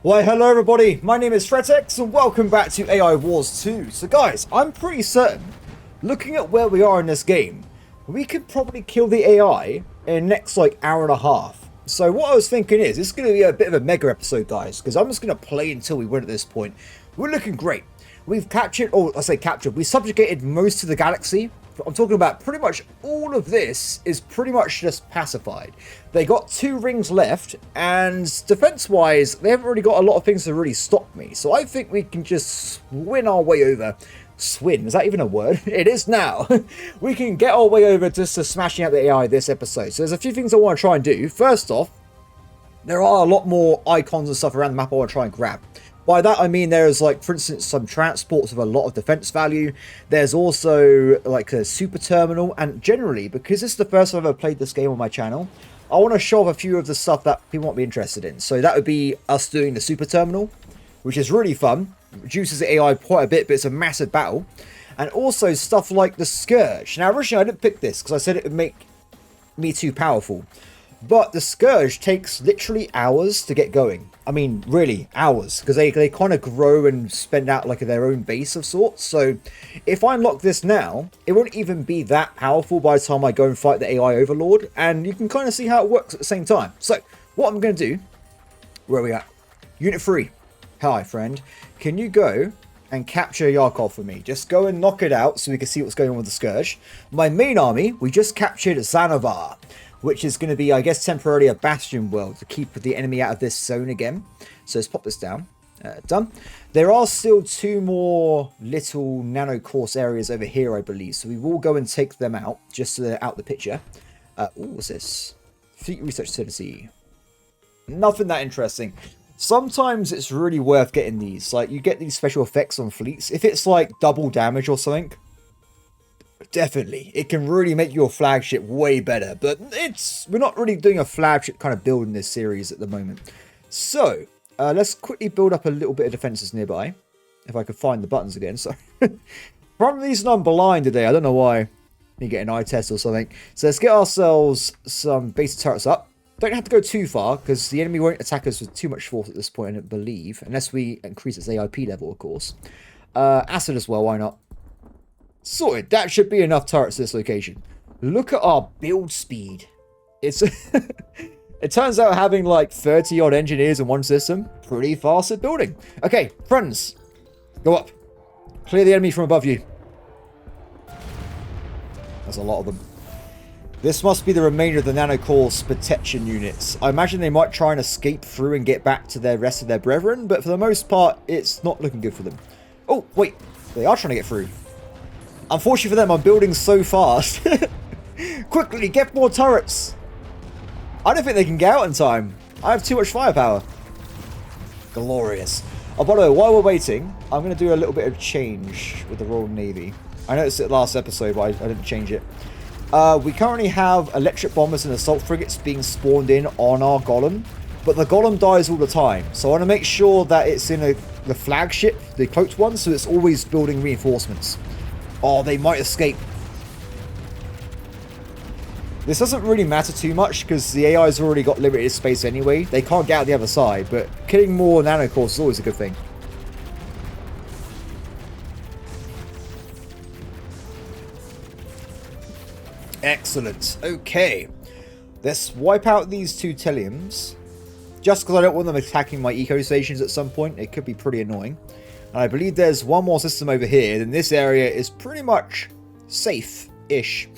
Why, hello everybody, my name is Threatx and welcome back to AI Wars 2. So guys, I'm pretty certain, looking at where we are in this game, we could probably kill the AI in the next hour and a half. So what I was thinking is, it's going to be a bit of a mega episode guys, because I'm just going to play until we win at this point. We're looking great. We've captured, or I say captured, we subjugated most of the galaxy. I'm talking about pretty much all of this is pretty much just pacified. They got 2 rings left, and defense-wise, they haven't really got a lot of things to really stop me. So I think we can just swin our way over. Swin, is that even a word? It is now. We can get our way over just to smashing out the AI this episode. So there's a few things I want to try and do. First off, there are a lot more icons and stuff around the map I want to try and grab. By that I mean there's for instance some transports with a lot of defense value. There's also a super terminal, and generally because this is the first time I've ever played this game on my channel, I want to show off a few of the stuff that people might be interested in. So that would be us doing the super terminal, which is really fun. It reduces the AI quite a bit, but it's a massive battle. And also stuff like the scourge. Now originally I didn't pick this because I said it would make me too powerful. But the scourge takes literally hours to get going. I mean, really, hours. Because they kind of grow and spend out their own base of sorts. So, if I unlock this now, it won't even be that powerful by the time I go and fight the AI Overlord. And you can kind of see how it works at the same time. So, what I'm going to do... Where are we at? Unit 3. Hi, friend. Can you go and capture Yarkov for me? Just go and knock it out so we can see what's going on with the scourge. My main army, we just captured Xanavar, which is going to be, I guess, temporarily a bastion world to keep the enemy out of this zone again. So let's pop this down. Done. There are still 2 more little nano course areas over here, I believe. So we will go and take them out, just out the picture. What's this? Fleet Research Facility. Nothing that interesting. Sometimes it's really worth getting these. You get these special effects on fleets. If it's double damage or something, definitely, it can really make your flagship way better, but we're not really doing a flagship kind of build in this series at the moment. So let's quickly build up a little bit of defenses nearby, if I could find the buttons again. So for some reason I'm blind today, I don't know why. You get an eye test or something. So let's get ourselves some basic turrets up. Don't have to go too far because the enemy won't attack us with too much force at this point, I don't believe, unless we increase its AIP level, of course. Acid as well, why not? Sorted. That should be enough turrets to this location. Look at our build speed. It's it turns out having 30 odd engineers in one system, pretty fast at building. Okay, friends, go up. Clear the enemy from above you. There's a lot of them. This must be the remainder of the nanocore's protection units. I imagine they might try and escape through and get back to the rest of their brethren, but for the most part, it's not looking good for them. Oh, wait. They are trying to get through. Unfortunately for them, I'm building so fast. Quickly, get more turrets. I don't think they can get out in time. I have too much firepower. Glorious. Oh, by the way, while we're waiting, I'm going to do a little bit of change with the Royal Navy. I noticed it last episode, but I didn't change it. We currently have electric bombers and assault frigates being spawned in on our golem, but the golem dies all the time. So I want to make sure that it's in the flagship, the cloaked one, so it's always building reinforcements. Oh, they might escape. This doesn't really matter too much because the AI's already got limited space anyway. They can't get out the other side, but killing more nanocores is always a good thing. Excellent. Okay. Let's wipe out these 2 Telliums. Just because I don't want them attacking my eco stations at some point. It could be pretty annoying. And I believe there's one more system over here. Then this area is pretty much safe-ish.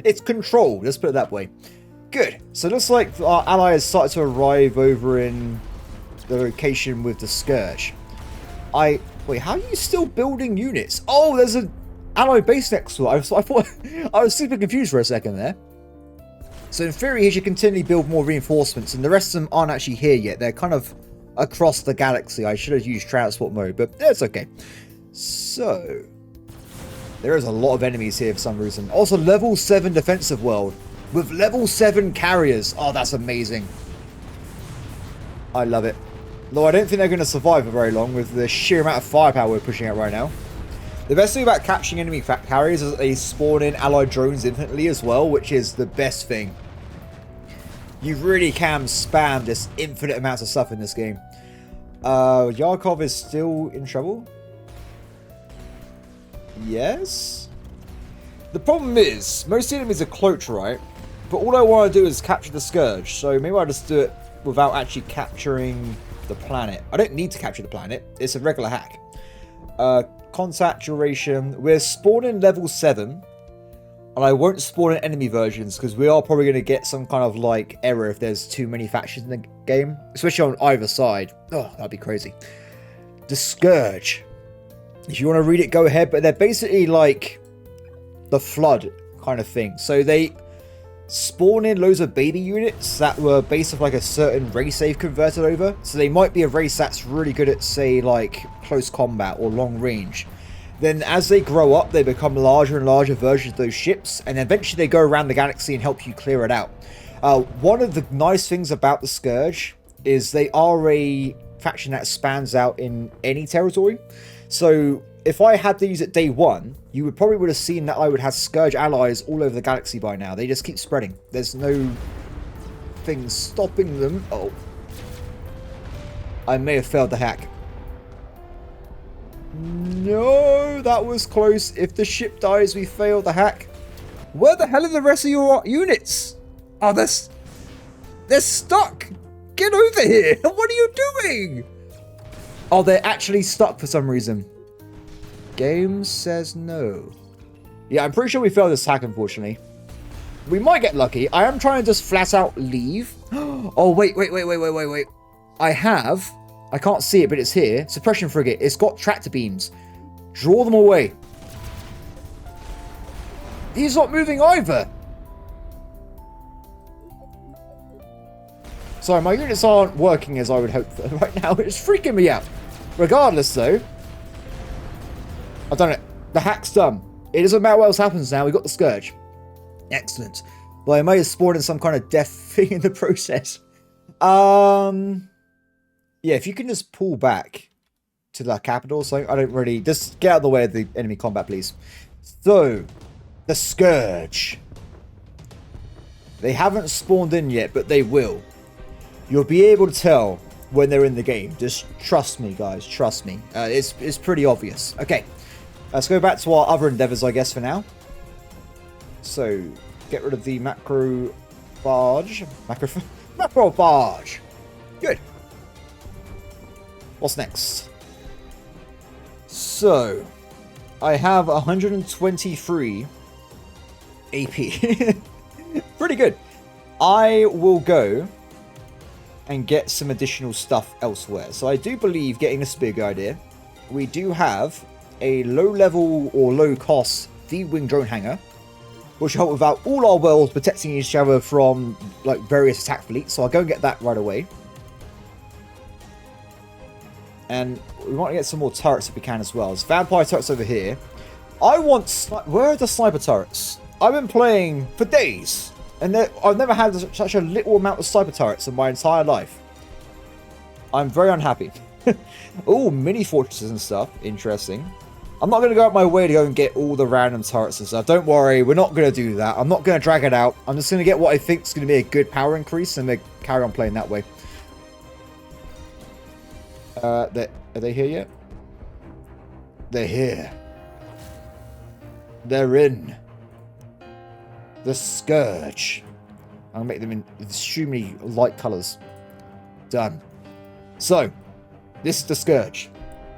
It's controlled, let's put it that way. Good. So it looks like our ally has started to arrive over in the location with the scourge. Wait, how are you still building units? Oh, there's an ally base next to it. I thought I was super confused for a second there. So in theory, he should continually build more reinforcements, and the rest of them aren't actually here yet. They're kind of across the galaxy. I should have used transport mode, but it's okay. So there is a lot of enemies here for some reason. Also, level 7 defensive world with level 7 carriers. Oh, that's amazing. I love it. Though I don't think they're going to survive for very long with the sheer amount of firepower we're pushing out right now. The best thing about capturing enemy carriers is that they spawn in allied drones infinitely as well, which is the best thing. You really can spam just infinite amounts of stuff in this game. Yarkov is still in trouble? Yes? The problem is, most enemies are cloaked, right? But all I want to do is capture the Scourge, so maybe I'll just do it without actually capturing the planet. I don't need to capture the planet, it's a regular hack. Contact duration, we're spawning level 7, and I won't spawn in enemy versions, because we are probably going to get some kind of, like, error if there's too many factions in the game, especially on either side. Oh, that'd be crazy. The Scourge. If you want to read it, go ahead, but they're basically like the Flood kind of thing. So they spawn in loads of baby units that were based off like a certain race they've converted over. So they might be a race that's really good at, say, like close combat or long range. Then as they grow up, they become larger and larger versions of those ships, and eventually they go around the galaxy and help you clear it out. One of the nice things about the Scourge is they are a faction that spans out in any territory. So if I had these at day 1, you would have seen that I would have Scourge allies all over the galaxy by now. They just keep spreading. There's no things stopping them. Oh. I may have failed the hack. No, that was close. If the ship dies, we failed the hack. Where the hell are the rest of your units? Oh, they're stuck. Get over here. What are you doing? Oh, they're actually stuck for some reason. Game says no. Yeah, I'm pretty sure we failed this hack, unfortunately. We might get lucky. I am trying to just flat out leave. Oh, wait. I can't see it, but it's here. Suppression frigate. It's got tractor beams. Draw them away. He's not moving either. Sorry, my units aren't working as I would hope for right now. It's freaking me out. Regardless, though, I've done it. The hack's done. It doesn't matter what else happens now. We got the Scourge. Excellent. Well, I may have spawned in some kind of death thing in the process. Yeah, if you can just pull back to the capital, so I don't really... Just get out of the way of the enemy combat, please. So, the Scourge. They haven't spawned in yet, but they will. You'll be able to tell when they're in the game. Just trust me, guys. Trust me. It's pretty obvious. Okay. Let's go back to our other endeavors, I guess, for now. So, get rid of the macro barge. Macro barge. Good. What's next? So, I have 123 AP. Pretty good. I will go and get some additional stuff elsewhere. So I do believe, getting this big idea, we do have a low-level or low-cost D-wing drone hangar, which will help without all our worlds protecting each other from like various attack fleets. So I'll go and get that right away. And we want to get some more turrets if we can as well. There's vampire turrets over here. I want... Where are the sniper turrets? I've been playing for days, and I've never had such a little amount of sniper turrets in my entire life. I'm very unhappy. Oh, mini fortresses and stuff. Interesting. I'm not going to go out my way to go and get all the random turrets and stuff. Don't worry, we're not going to do that. I'm not going to drag it out. I'm just going to get what I think is going to be a good power increase and carry on playing that way. Are they here yet? They're here. They're in. The Scourge. I'll make them in extremely light colours. Done. So, this is the Scourge.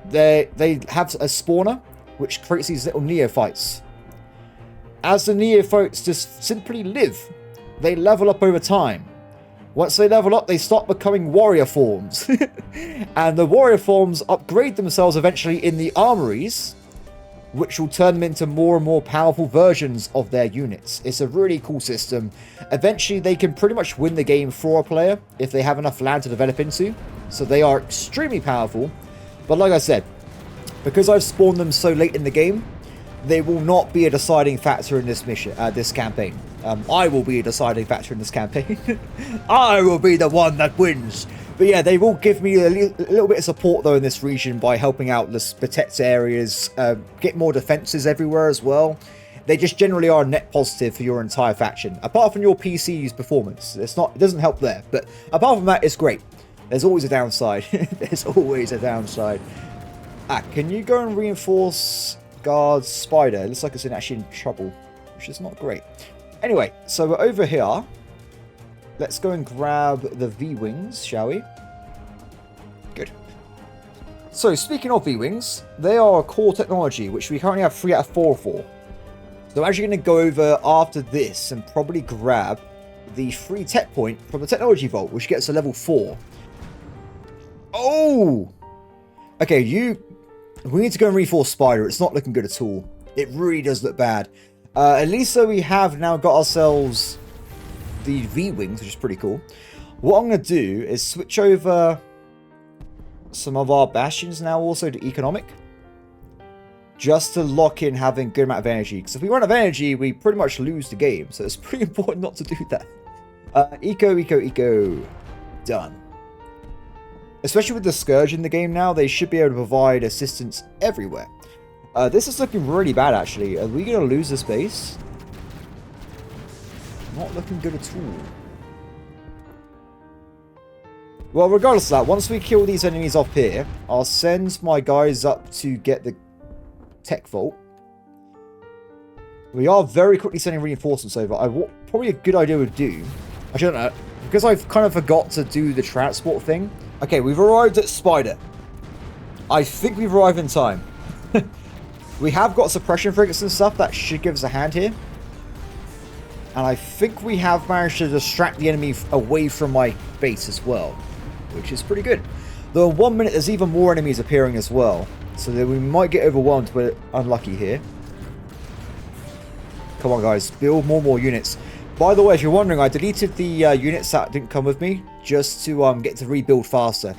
They have a spawner, which creates these little neophytes. As the neophytes just simply live, they level up over time. Once they level up, they start becoming warrior forms. And the warrior forms upgrade themselves eventually in the armories, which will turn them into more and more powerful versions of their units. It's a really cool system. Eventually, they can pretty much win the game for a player if they have enough land to develop into. So they are extremely powerful. But like I said, because I've spawned them so late in the game, they will not be a deciding factor in this mission, this campaign. I will be a deciding factor in this campaign. I will be the one that wins. But yeah, they will give me a little bit of support though in this region by helping out the protect areas, get more defenses everywhere as well. They just generally are net positive for your entire faction, apart from your PC's performance. It doesn't help there, but apart from that, it's great. There's always a downside. There's always a downside. Ah, can you go and reinforce guard spider? It looks like it's actually in trouble, which is not great. Anyway, so we're over here. Let's go and grab the V-Wings, shall we? Good. So, speaking of V-Wings, they are a core technology, which we currently have 3 out of 4 for. So I'm actually going to go over after this and probably grab the free tech point from the technology vault, which gets a level 4. Oh! Okay, we need to go and reinforce spider. It's not looking good at all. It really does look bad. At least so we have now got ourselves the V-Wings, which is pretty cool. What I'm going to do is switch over some of our bastions now also to economic. Just to lock in having a good amount of energy. Because if we run out of energy, we pretty much lose the game. So it's pretty important not to do that. Eco. Done. Especially with the Scourge in the game now, they should be able to provide assistance everywhere. This is looking really bad, actually. Are we going to lose this base? Not looking good at all. Well, regardless of that, once we kill these enemies off here, I'll send my guys up to get the tech vault. We are very quickly sending reinforcements over. Probably a good idea would do. I don't know. Because I've kind of forgot to do the transport thing. Okay, we've arrived at Spider. I think we've arrived in time. We have got suppression frigates and stuff that should give us a hand here. And I think we have managed to distract the enemy away from my base as well, which is pretty good. Though in 1 minute there's even more enemies appearing as well, so that we might get overwhelmed. We're unlucky here. Come on guys, build more units. By the way, if you're wondering, I deleted the units that didn't come with me just to get to rebuild faster.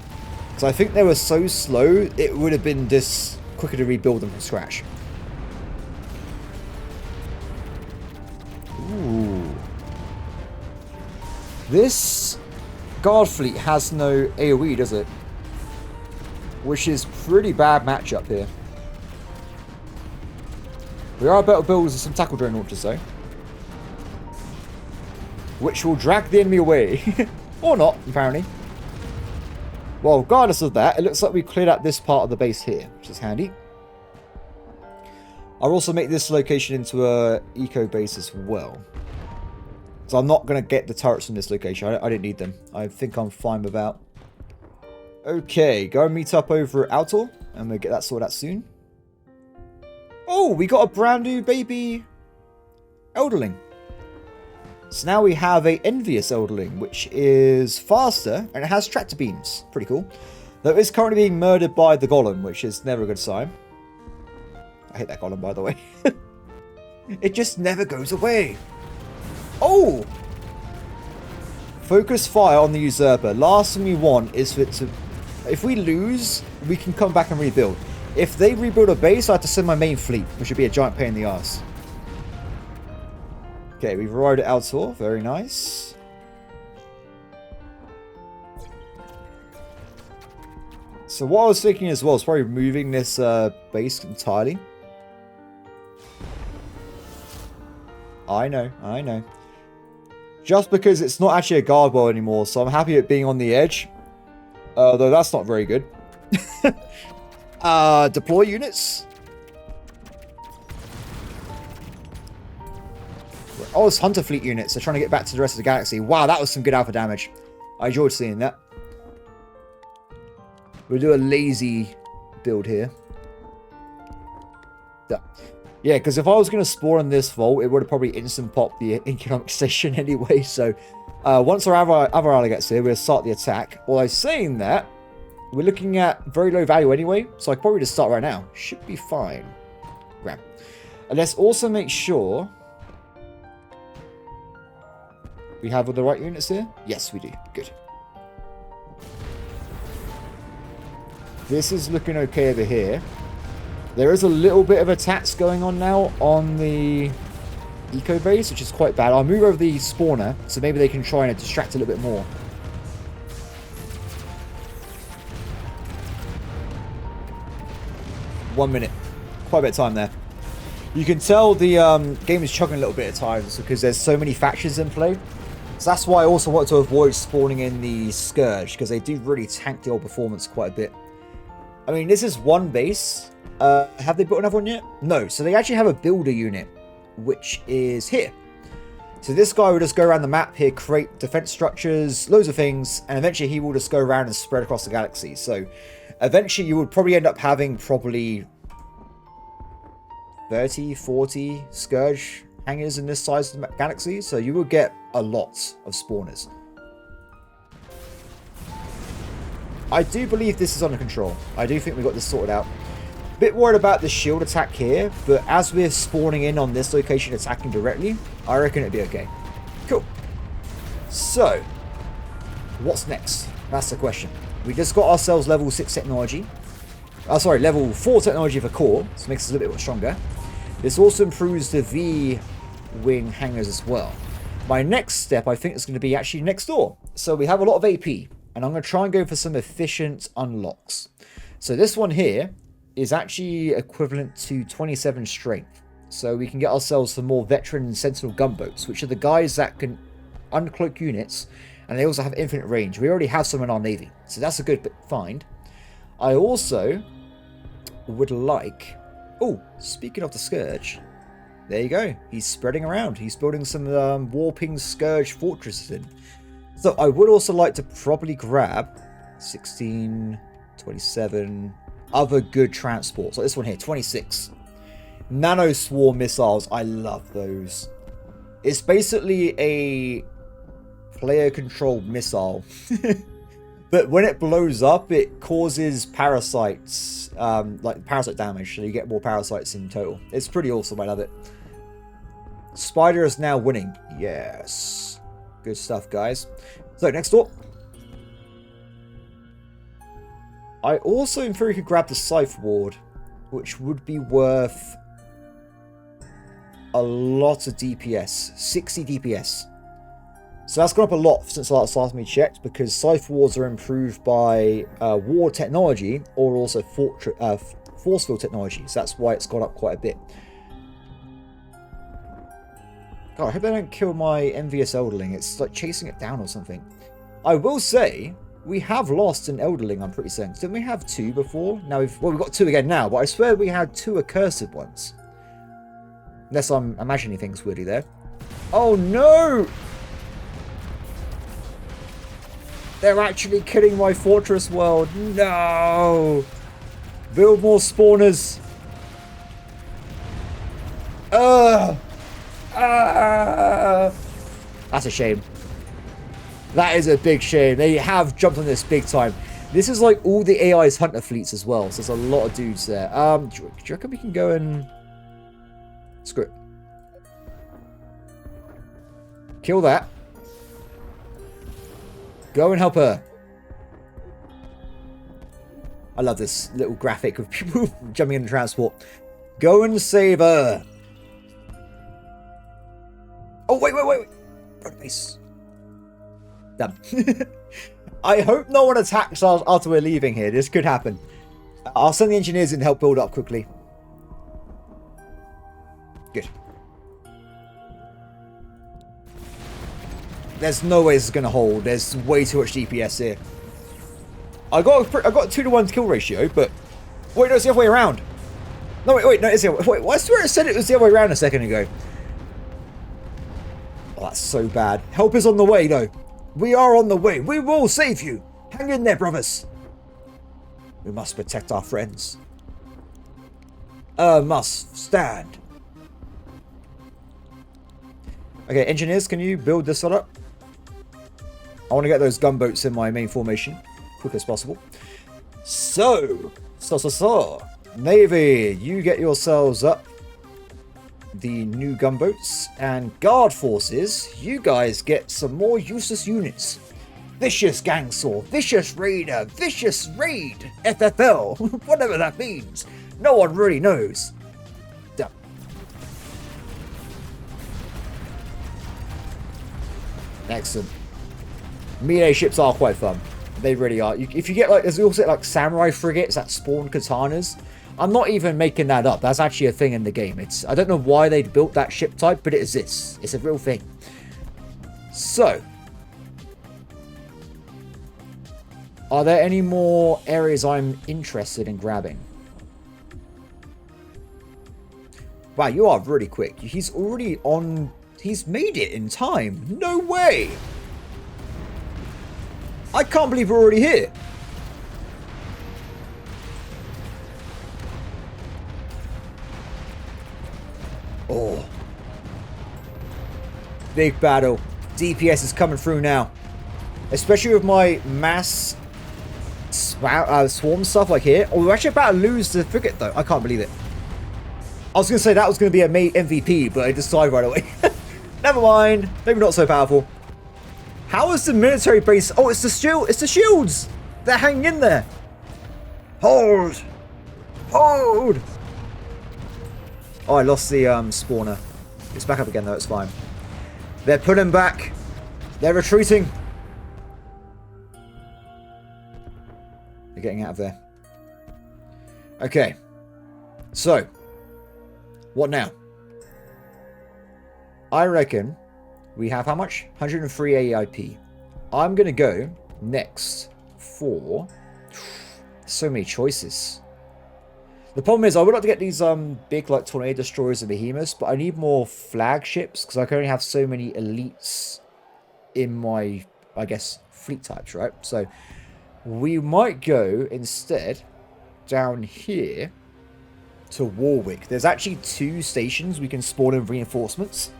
So I think they were so slow, it would have been this quicker to rebuild them from scratch. Ooh. This guard fleet has no AoE, does it? Which is pretty bad matchup here. We are better builders of some tackle drone launchers though, which will drag the enemy away. Or not, apparently. Well, regardless of that, it looks like we cleared out this part of the base here, which is handy. I'll also make this location into a eco base as well. So I'm not going to get the turrets from this location. I didn't need them. I think I'm fine with that. Okay, go and meet up over at Outdoor, and we'll get that sorted out soon. Oh, we got a brand new baby Elderling. So now we have a envious Elderling, which is faster, and it has tractor beams. Pretty cool. Though it's currently being murdered by the Golem, which is never a good sign. I hate that Golem, by the way. It just never goes away. Oh! Focus fire on the usurper. Last thing we want is for it to... If we lose, we can come back and rebuild. If they rebuild a base, I have to send my main fleet, which would be a giant pain in the ass. Okay, we've arrived at Altor. Very nice. So what I was thinking as well is probably moving this base entirely. I know. Just because it's not actually a guard wall anymore, so I'm happy at being on the edge. Though that's not very good. Deploy units. Oh, it's Hunter Fleet units. They're trying to get back to the rest of the galaxy. Wow, that was some good alpha damage. I enjoyed seeing that. We'll do a lazy build here. Yeah, because if I was going to spawn in this vault, it would have probably instant popped the economic station anyway. So, once our other ally gets here, we'll start the attack. Although saying that, we're looking at very low value anyway, so I could probably just start right now. Should be fine. Grab. And let's also make sure we have all the right units here. Yes, we do. Good. This is looking okay over here. There is a little bit of attacks going on now on the eco base, which is quite bad. I'll move over the spawner, so maybe they can try and distract a little bit more. One minute. Quite a bit of time there. You can tell the game is chugging a little bit at times because there's so many factions in play. So that's why I also want to avoid spawning in the Scourge, because they do really tank the old performance quite a bit. I mean, this is one base. Have they built another one yet? No. So they actually have a builder unit, which is here. So this guy will just go around the map here, create defense structures, loads of things, and eventually he will just go around and spread across the galaxy. So eventually you would probably end up having probably 30, 40 Scourge hangers in this size of the galaxy. So you will get a lot of spawners. I do believe this is under control. I do think we got this sorted out. Bit worried about the shield attack here, but as we're spawning in on this location attacking directly, I reckon it'd be okay. Cool. So, what's next? That's the question. We just got ourselves level 6 technology. Sorry, level 4 technology for core, so it makes us a little bit more stronger. This also improves the V-wing hangers as well. My next step, I think, is going to be actually next door. So we have a lot of AP, and I'm going to try and go for some efficient unlocks. So this one here is actually equivalent to 27 strength. So we can get ourselves some more veteran sentinel gunboats, which are the guys that can uncloak units, and they also have infinite range. We already have some in our navy, so that's a good find. I also would like... Oh, speaking of the Scourge, there you go. He's spreading around. He's building some warping Scourge fortresses in. So I would also like to probably grab 16, 27... other good transports, like this one here, 26. Nano swarm missiles, I love those. It's basically a player-controlled missile. But when it blows up, it causes parasites, like parasite damage, so you get more parasites in total. It's pretty awesome, I love it. Spider is now winning. Yes. Good stuff, guys. So, next door. I also, in theory, could grab the Scythe Ward, which would be worth a lot of DPS. 60 DPS. So that's gone up a lot since the last time we checked, because Scythe Wards are improved by Ward technology or also Force Field technology. So that's why it's gone up quite a bit. God, I hope they don't kill my envious Elderling. It's like chasing it down or something. I will say... we have lost an Elderling, I'm pretty certain. Didn't we have 2 before? Now we've got 2 again now, but I swear we had 2 accursed ones. Unless I'm imagining things weirdly there. Oh no! They're actually killing my fortress world. No! Build more spawners. That's a shame. That is a big shame. They have jumped on this big time. This is like all the AI's hunter fleets as well. So there's a lot of dudes there. Do you reckon we can go and... screw it. Kill that. Go and help her. I love this little graphic of people jumping in transport. Go and save her. Oh, wait. Nice. Damn. I hope no one attacks us after we're leaving here. This could happen. I'll send the engineers in to help build up quickly. Good. There's no way this is going to hold. There's way too much DPS here. I got a 2-to-1 kill ratio, but... wait, no, it's the other way around. No, wait, no, it's the other way. Wait, I swear I said it was the other way around a second ago. Oh, that's so bad. Help is on the way, though. We are on the way. We will save you. Hang in there, brothers. We must protect our friends. Must stand. Okay, engineers, can you build this one up? I want to get those gunboats in my main formation quick as possible. So. Navy, you get yourselves up the new gunboats, and guard forces, you guys get some more useless units. Vicious Gangsaw, Vicious Raider, Vicious Raid, FFL, whatever that means. No one really knows. Damn. Excellent. Melee ships are quite fun. They really are. If you get like, there's also like samurai frigates that spawn katanas. I'm not even making that up. That's actually a thing in the game. I don't know why they built that ship type, but it exists. It's a real thing. So, Are there any more areas I'm interested in grabbing? Wow, you are really quick. He's already on... He's made it in time. No way! I can't believe we're already here. Oh. Big battle. DPS is coming through now. Especially with my mass swarm stuff like here. Oh, we're actually about to lose the frigate though. I can't believe it. I was going to say that was going to be a MVP, but I decided right away. Never mind. Maybe not so powerful. How is the military base? Oh, it's the shield. It's the shields. They're hanging in there. Hold. Hold. Oh, I lost the spawner. It's back up again though. It's fine. They're pulling back. They're retreating. They're getting out of there. Okay. So. What now? I reckon we have how much? 103 AIP. I'm going to go next for... So many choices. The problem is I would like to get these big like tornado destroyers and behemoths, but I need more flagships because I can only have so many elites in my, I guess, fleet types, right? So we might go instead down here to Warwick. There's actually 2 stations we can spawn in reinforcements,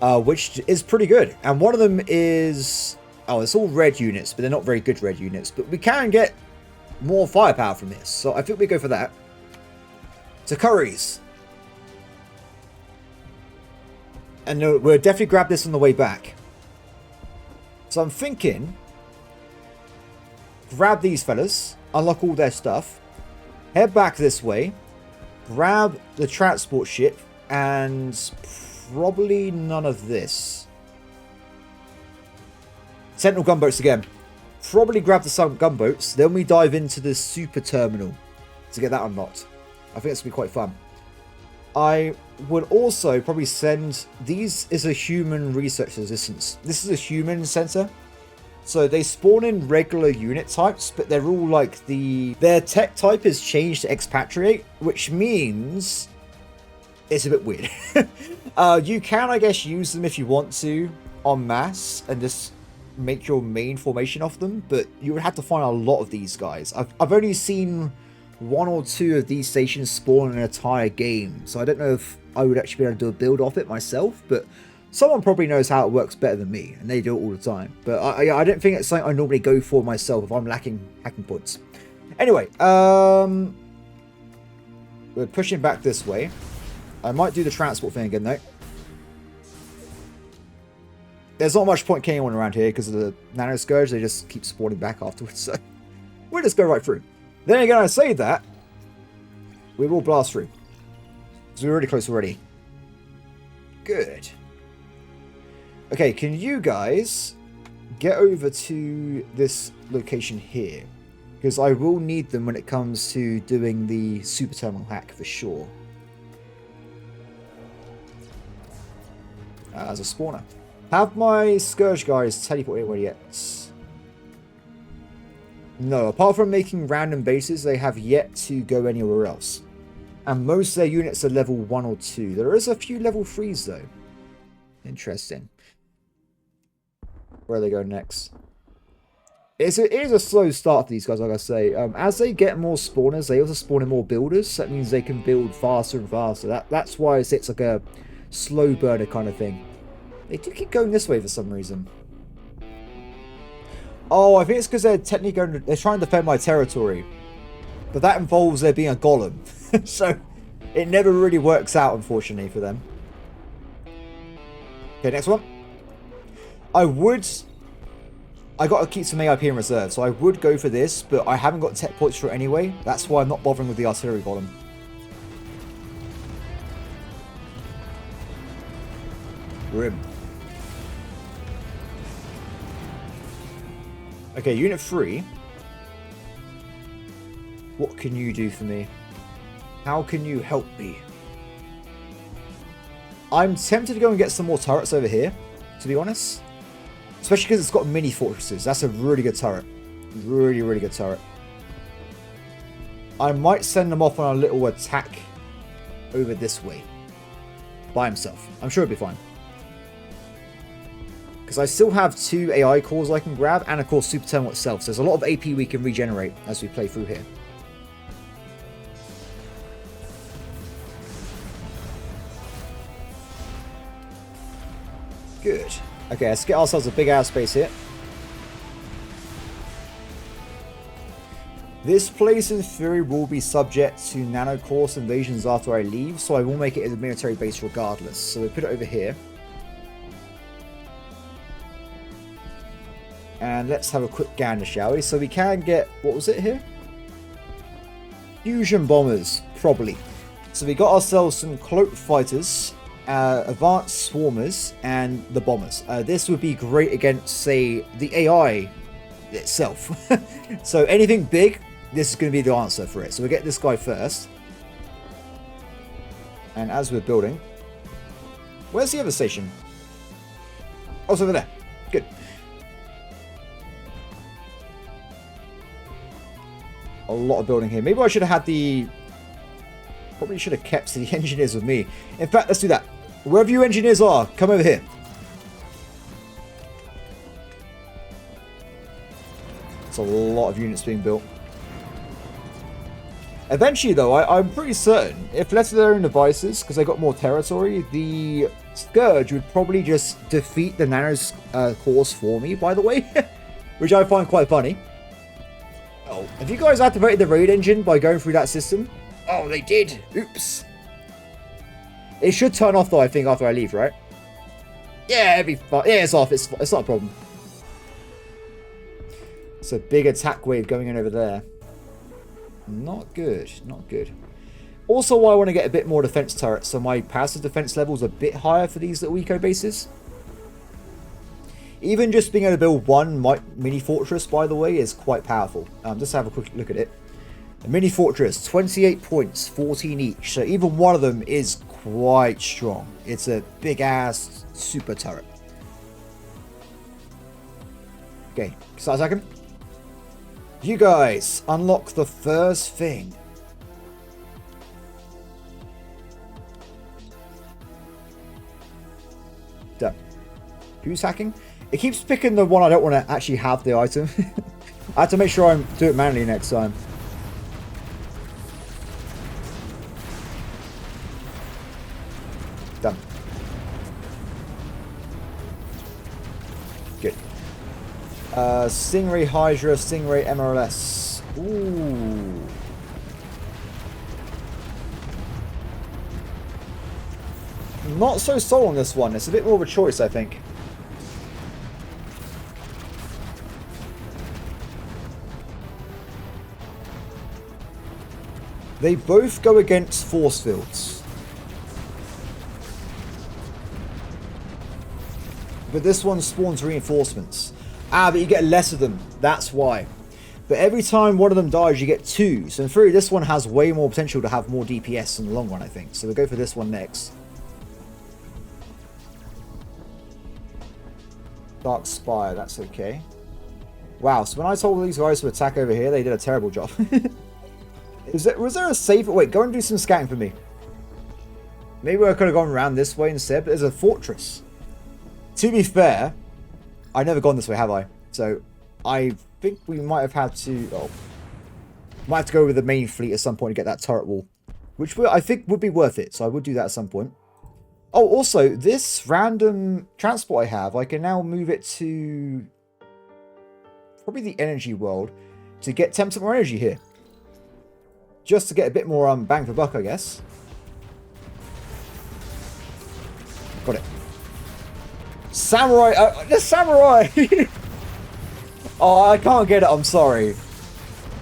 which is pretty good. And one of them is... Oh, it's all red units, but they're not very good red units. But we can get more firepower from this. So I think we go for that. To Curry's. And we'll definitely grab this on the way back. So I'm thinking... Grab these fellas. Unlock all their stuff. Head back this way. Grab the transport ship. And probably none of this. Sentinel gunboats again. Probably grab the gunboats. Then we dive into the super terminal to get that unlocked. I think it's going to be quite fun. I would also probably send... These is a human research resistance. This is a human center. So they spawn in regular unit types, but they're all like the... Their tech type is changed to expatriate, which means it's a bit weird. You can, I guess, use them if you want to en masse and just make your main formation off them, but you would have to find a lot of these guys. I've only seen 1 or 2 of these stations spawn in an entire game, so I don't know if I would actually be able to do a build off it myself, but someone probably knows how it works better than me, and they do it all the time. But I don't think it's something I normally go for myself if I'm lacking hacking points. Anyway, we're pushing back this way. I might do the transport thing again, though. There's not much point carrying on around here because of the nano scourge. They just keep spawning back afterwards, so we'll just go right through. Then again, I say that, we will blast through. So we're really close already. Good. Okay, can you guys get over to this location here? Because I will need them when it comes to doing the super terminal hack for sure. As a spawner. Have my scourge guys teleport anywhere yet? No, apart from making random bases, they have yet to go anywhere else. And most of their units are level 1 or 2. There is a few level 3s though. Interesting. Where are they going next? It is a slow start for these guys, like I say. As they get more spawners, they also spawn in more builders. So that means they can build faster and faster. That's why it's like a slow burner kind of thing. They do keep going this way for some reason. Oh, I think it's because they're technically going they're trying to defend my territory. But that involves there being a golem. So it never really works out, unfortunately, for them. Okay, next one. I got to keep some AIP in reserve, so I would go for this, but I haven't got tech points for it anyway. That's why I'm not bothering with the artillery golem. Grim. Okay, Unit 3. What can you do for me? How can you help me? I'm tempted to go and get some more turrets over here, to be honest. Especially because it's got mini fortresses. That's a really good turret. Really, really good turret. I might send them off on a little attack over this way. By himself. I'm sure it'll be fine. Because I still have 2 AI cores I can grab, and of course Super Terminal itself. So there's a lot of AP we can regenerate as we play through here. Good. Okay, let's get ourselves a big ass space here. This place in theory will be subject to nanocourse invasions after I leave, so I will make it a military base regardless. So we put it over here. And let's have a quick gander, shall we? So we can get, what was it here? Fusion bombers, probably. So we got ourselves some cloaked fighters, advanced swarmers, and the bombers. This would be great against, say, the AI itself. So anything big, this is going to be the answer for it. So we'll get this guy first. And as we're building... Where's the other station? Oh, it's over there. Good. A lot of building here. Maybe I should have had the... Probably should have kept the engineers with me. In fact, let's do that. Wherever you engineers are, come over here. It's a lot of units being built. Eventually, though, I'm pretty certain, if left to their own devices, because they got more territory, the Scourge would probably just defeat the Nano's cores for me, by the way. Which I find quite funny. Oh, have you guys activated the raid engine by going through that system? Oh, they did. Oops. It should turn off, though, I think, after I leave, right? Yeah, it'd be fine. Yeah, it's off. It's not a problem. It's a big attack wave going in over there. Not good. Not good. Also, I want to get a bit more defense turrets, so my passive defense level is a bit higher for these little eco bases. Even just being able to build one mini fortress, by the way, is quite powerful. Just have a quick look at it. A mini fortress, 28 points, 14 each. So even one of them is quite strong. It's a big ass super turret. Okay, start attacking. You guys unlock the first thing. Done. Who's hacking? It keeps picking the one I don't want to actually have the item. I have to make sure I do it manually next time. Done. Good. Stingray Hydra, Stingray MRLS. Ooh. Not so sold on this one. It's a bit more of a choice, I think. They both go against force fields. But this one spawns reinforcements. Ah, but you get less of them. That's why. But every time one of them dies, you get two. So in theory, this one has way more potential to have more DPS in the long run, I think. So we'll go for this one next. Dark Spire, that's okay. Wow, so when I told these guys to attack over here, they did a terrible job. Was there a safer... Wait, go and do some scouting for me. Maybe I could have gone around this way instead, but there's a fortress. To be fair, I've never gone this way, have I? So, I think we might have had to... Oh. Might have to go with the main fleet at some point to get that turret wall. Which I think would be worth it, so I would do that at some point. Oh, also, this random transport I have, I can now move it to... probably the energy world to get 10% more energy here. Just to get a bit more bang for buck, I guess. Got it. Samurai! The samurai! Oh, I can't get it, I'm sorry.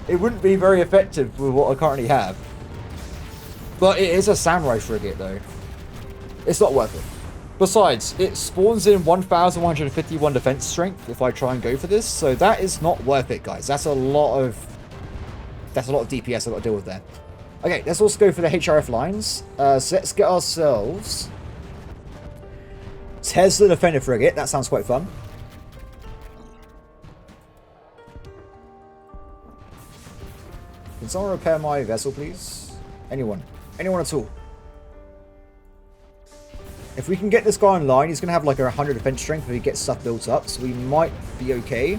It wouldn't be very effective with what I currently have. But it is a samurai frigate, though. It's not worth it. Besides, it spawns in 1,151 defense strength if I try and go for this. So that is not worth it, guys. That's a lot of... DPS I've got to deal with there. Okay, let's also go for the HRF lines. So let's get ourselves... Tesla Defender Frigate. That sounds quite fun. Can someone repair my vessel, please? Anyone? Anyone at all? If we can get this guy online, he's going to have like a 100 defense strength if he gets stuff built up, so we might be okay.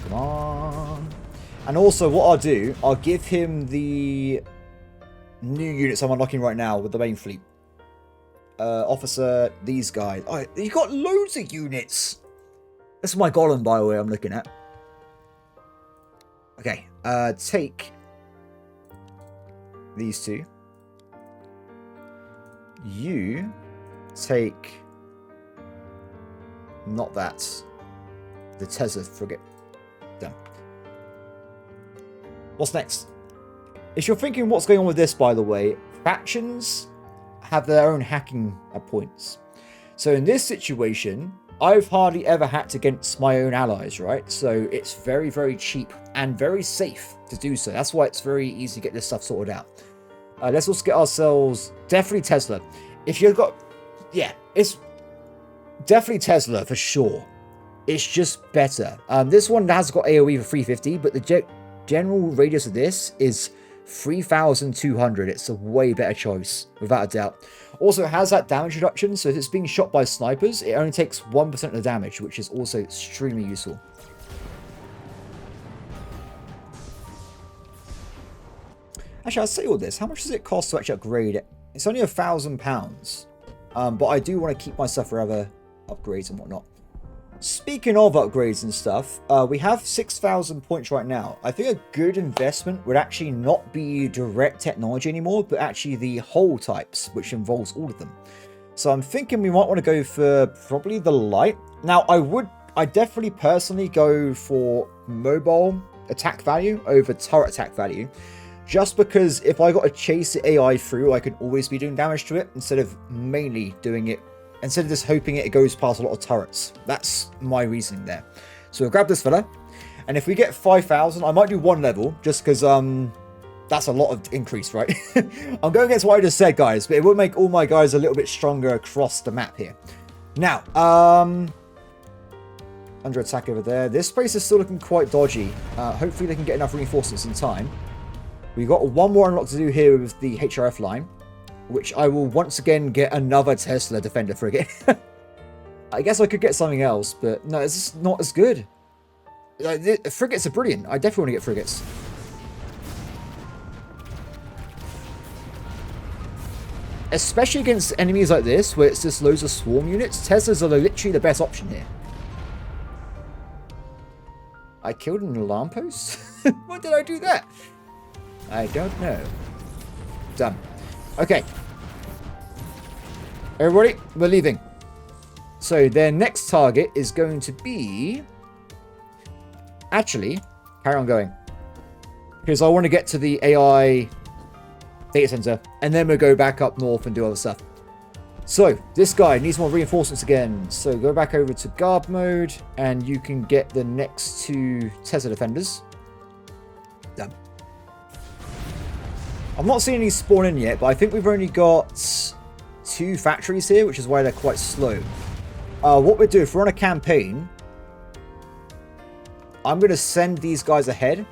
Come on. And also, what I'll do, I'll give him the new units I'm unlocking right now with the main fleet. Officer, these guys. Oh, you got loads of units. This is my golem, by the way, I'm looking at. Okay, take these two. You take not that. The Tesla frigate. Done. What's next? If you're thinking what's going on with this, by the way, factions have their own hacking points. So in this situation, I've hardly ever hacked against my own allies, right? So it's very, very cheap and very safe to do so. That's why it's very easy to get this stuff sorted out. Let's also get ourselves... Definitely Tesla. If you've got... Yeah, it's definitely Tesla for sure. It's just better. This one has got AoE for 350, but the general radius of this is 3,200. It's a way better choice, without a doubt. Also, it has that damage reduction, so if it's being shot by snipers, it only takes 1% of the damage, which is also extremely useful. Actually, I'll say all this. How much does it cost to actually upgrade it? It's only £1,000. But I do want to keep my stuff for other upgrades and whatnot. Speaking of upgrades and stuff, we have 6,000 points right now. I think a good investment would actually not be direct technology anymore, but actually the whole types, which involves all of them. So I'm thinking we might want to go for probably the light. Now, I definitely personally go for mobile attack value over turret attack value. Just because if I got to chase the AI through, I can always be doing damage to it instead of mainly doing it. Instead of just hoping it goes past a lot of turrets. That's my reasoning there. So we'll grab this fella. And if we get 5,000, I might do one level. Just because that's a lot of increase, right? I'm going against what I just said, guys. But it will make all my guys a little bit stronger across the map here. Now, under attack over there. This place is still looking quite dodgy. Hopefully they can get enough reinforcements in time. We've got one more unlock to do here with the HRF line. Which I will once again get another Tesla Defender frigate. I guess I could get something else, but no, it's just not as good. Frigates are brilliant. I definitely want to get frigates. Especially against enemies like this, where it's just loads of swarm units, Teslas are literally the best option here. I killed an alarm post? Why did I do that? I don't know. Done. Okay. Everybody, we're leaving. So their next target is going to be... Actually, carry on going. Because I want to get to the AI data center. And then we'll go back up north and do other stuff. So, this guy needs more reinforcements again. So go back over to guard mode. And you can get the next two Tesla defenders. Done. I'm not seeing any spawn in yet, but I think we've only got 2 factories here, which is why they're quite slow. What we'll do, if we're on a campaign, I'm going to send these guys ahead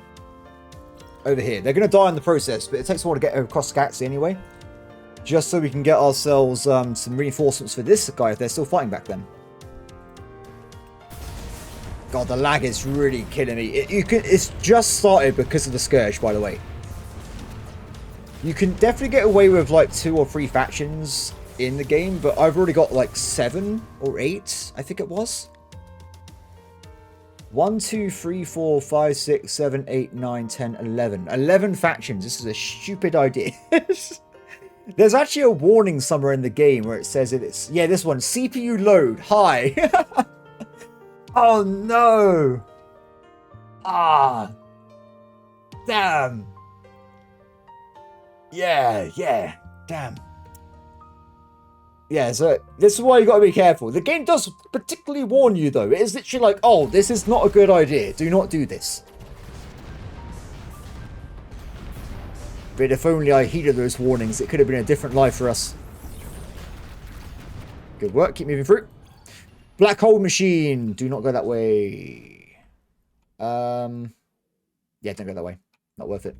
over here. They're going to die in the process, but it takes a while to get across the galaxy anyway. Just so we can get ourselves some reinforcements for this guy if they're still fighting back then. God, the lag is really killing me. It's just started because of the scourge, by the way. You can definitely get away with like 2 or 3 factions in the game, but I've already got like 7 or 8, I think it was. 1, 2, 3, 4, 5, 6, 7, 8, 9, 10, 11. 11 factions. This is a stupid idea. There's actually a warning somewhere in the game where it says it's... Yeah, this one. CPU load. High. Oh, no. Ah. Damn. Yeah, damn. Yeah, so this is why you gotta be careful. The game does particularly warn you, though. It is literally like, oh, this is not a good idea. Do not do this. But if only I heeded those warnings, it could have been a different life for us. Good work, keep moving through. Black hole machine. Do not go that way. Yeah, don't go that way. Not worth it.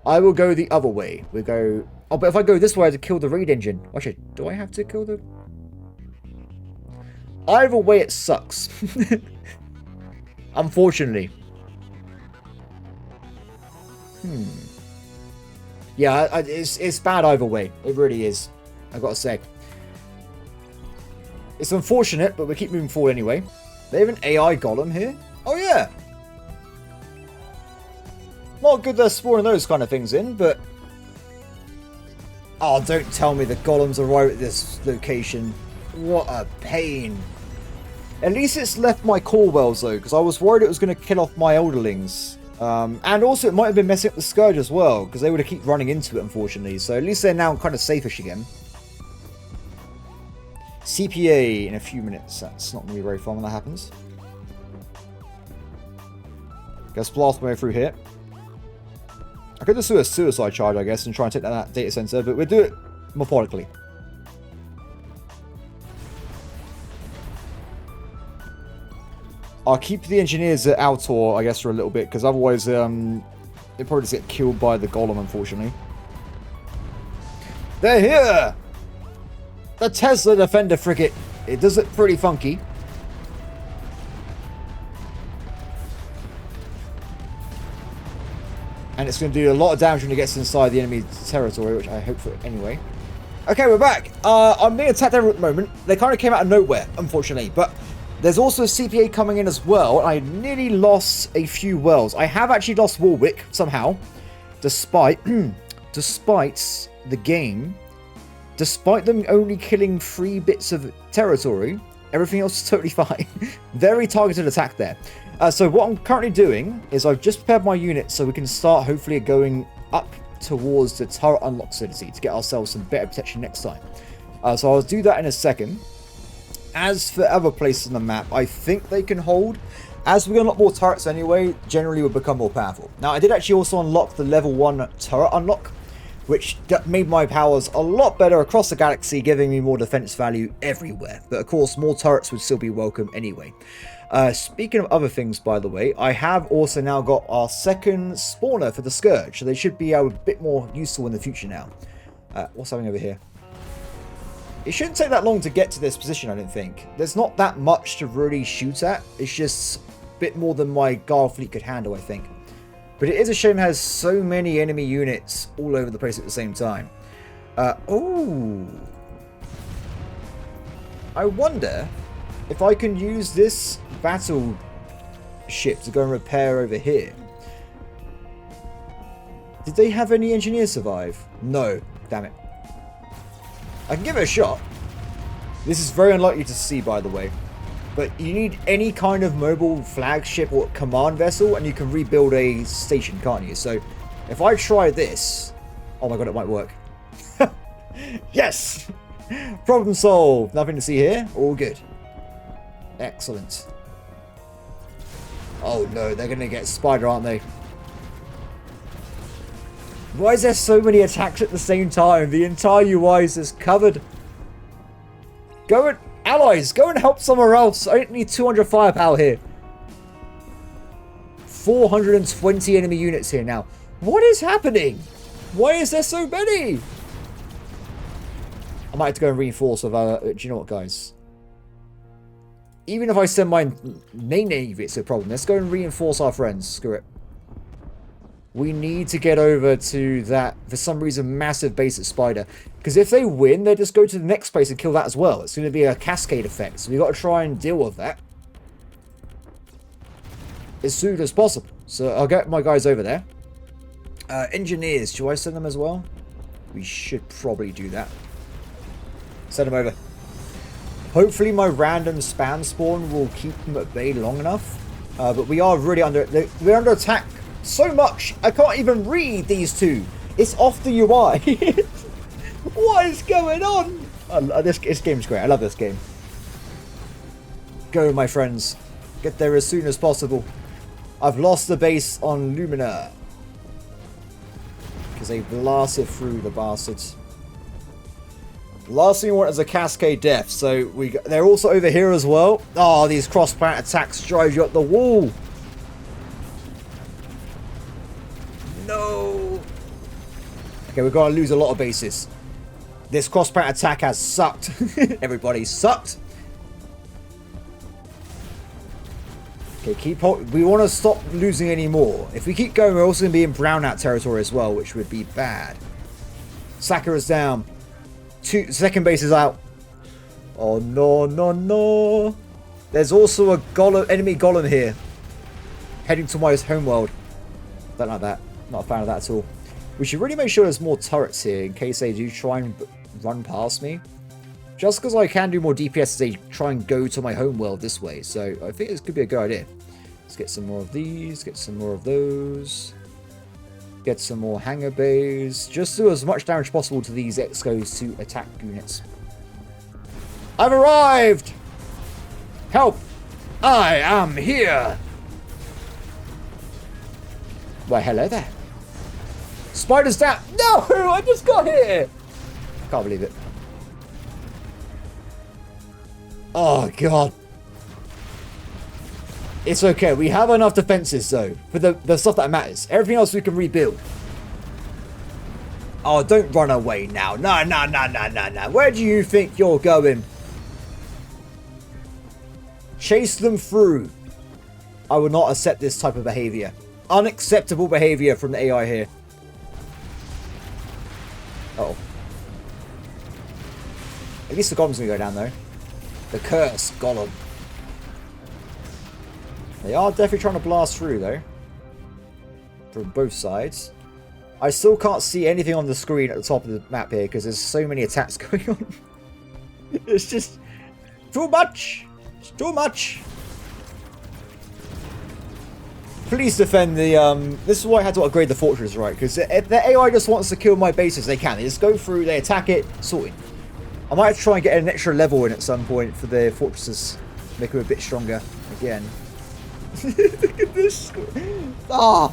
I will go the other way. We go... Oh, but if I go this way, I have to kill the raid engine. Actually, do I have to kill the... Either way, it sucks. Unfortunately. Yeah, it's bad either way. It really is. I've got to say. It's unfortunate, but we keep moving forward anyway. They have an AI golem here? Oh, yeah. Not good they're spawning those kind of things in, but... Oh, don't tell me the golems are right at this location. What a pain. At least it's left my core wells, though, because I was worried it was going to kill off my elderlings. And also, it might have been messing up the scourge as well, because they would have keep running into it, unfortunately. So at least they're now kind of safe-ish again. CPA in a few minutes. That's not going to be very fun when that happens. Let's blast my way through here. I could just do a suicide charge, I guess, and try and take down that data center, but we'll do it methodically. I'll keep the engineers at Altor, I guess, for a little bit, because otherwise they'll probably just get killed by the golem, unfortunately. They're here! The Tesla Defender frigate. It does look pretty funky. And it's going to do a lot of damage when it gets inside the enemy territory, which I hope for anyway. Okay, we're back. I'm being attacked there at the moment. They kind of came out of nowhere, unfortunately, but... There's also a CPA coming in as well. I nearly lost a few wells. I have actually lost Warwick somehow. Despite the game. Despite them only killing 3 bits of territory. Everything else is totally fine. Very targeted attack there. So what I'm currently doing is I've just prepared my units so we can start hopefully going up towards the turret unlock facility to get ourselves some better protection next time. So I'll do that in a second. As for other places on the map, I think they can hold. As we unlock more turrets anyway, generally we'll become more powerful. Now, I did actually also unlock the level 1 turret unlock, which made my powers a lot better across the galaxy, giving me more defense value everywhere. But of course, more turrets would still be welcome anyway. Speaking of other things, by the way, I have also now got our second spawner for the scourge, so they should be a bit more useful in the future now. What's happening over here? It shouldn't take that long to get to this position, I don't think. There's not that much to really shoot at. It's just a bit more than my guard fleet could handle, I think. But it is a shame it has so many enemy units all over the place at the same time. Oh. I wonder if I can use this battle ship to go and repair over here. Did they have any engineers survive? No. Damn it. I can give it a shot. This is very unlikely to see, by the way. But you need any kind of mobile flagship or command vessel, and you can rebuild a station, can't you? So, if I try this... Oh my god, it might work. Yes! Problem solved. Nothing to see here. All good. Excellent. Oh no, they're going to get spider, aren't they? Why is there so many attacks at the same time? The entire UI is just covered. Go and... Allies, go and help somewhere else. I only need 200 firepower here. 420 enemy units here now. What is happening? Why is there so many? I might have to go and reinforce with... do you know what, guys? Even if I send my main navy, it's a problem. Let's go and reinforce our friends. Screw it. We need to get over to that, for some reason, massive base at Spider. Because if they win, they just go to the next place and kill that as well. It's going to be a cascade effect. So we've got to try and deal with that as soon as possible. So I'll get my guys over there. Engineers, should I send them as well? We should probably do that. Send them over. Hopefully my random spam spawn will keep them at bay long enough. But we are really we're under attack. So much, I can't even read these two. It's off the UI. What is going on? This game's great. I love this game. Go, my friends. Get there as soon as possible. I've lost the base on Lumina. Because they blasted through the bastards. Last thing we want is a cascade death. So they're also over here as well. Oh, these cross-planet attacks drive you up the wall. no. Okay, we've got to lose a lot of bases. This cross-pattern attack has sucked. Everybody sucked. Okay, keep hold. We want to stop losing any more. If we keep going, we're also going to be in brownout territory as well, which would be bad. Sakura's down. Second base is out. Oh, no, no, no. There's also a enemy golem here. Heading towards Homeworld. Don't like that. Not a fan of that at all. We should really make sure there's more turrets here in case they do try and run past me. Just because I can do more DPS, they try and go to my homeworld this way. So I think this could be a good idea. Let's get some more of these. Get some more of those. Get some more hangar bays. Just do as much damage possible to these Excos to attack units. I've arrived! Help! I am here! Why, hello there. Spider's down! No! I just got here! Can't believe it. Oh, God. It's okay. We have enough defenses, though, for the stuff that matters. Everything else we can rebuild. Oh, don't run away now. No, no, no, no, no, no. Where do you think you're going? Chase them through. I will not accept this type of behavior. Unacceptable behavior from the AI here. Uh-oh. At least the golem's gonna go down, though. The curse golem. They are definitely trying to blast through, though. From both sides. I still can't see anything on the screen at the top of the map here because there's so many attacks going on. It's just too much. It's too much. Please defend the, this is why I had to upgrade the fortress, right? Because if the AI just wants to kill my bases, they can. They just go through, they attack it, sorted. I might have to try and get an extra level in at some point for the fortresses. Make them a bit stronger again. Look at this. Ah!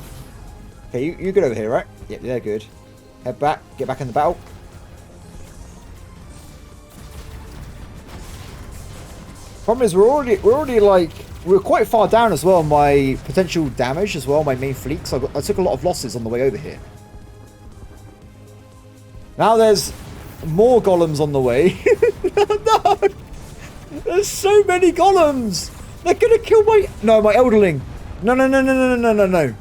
Okay, you're good over here, right? Yep, they're good. Head back, get back in the battle. Problem is, we're already like, we're quite far down as well. My potential damage as well, my main fleet. So I took a lot of losses on the way over here. Now there's more golems on the way. No! There's so many golems! They're gonna kill my... No, my elderling. No, no, no, no, no, no, no, no.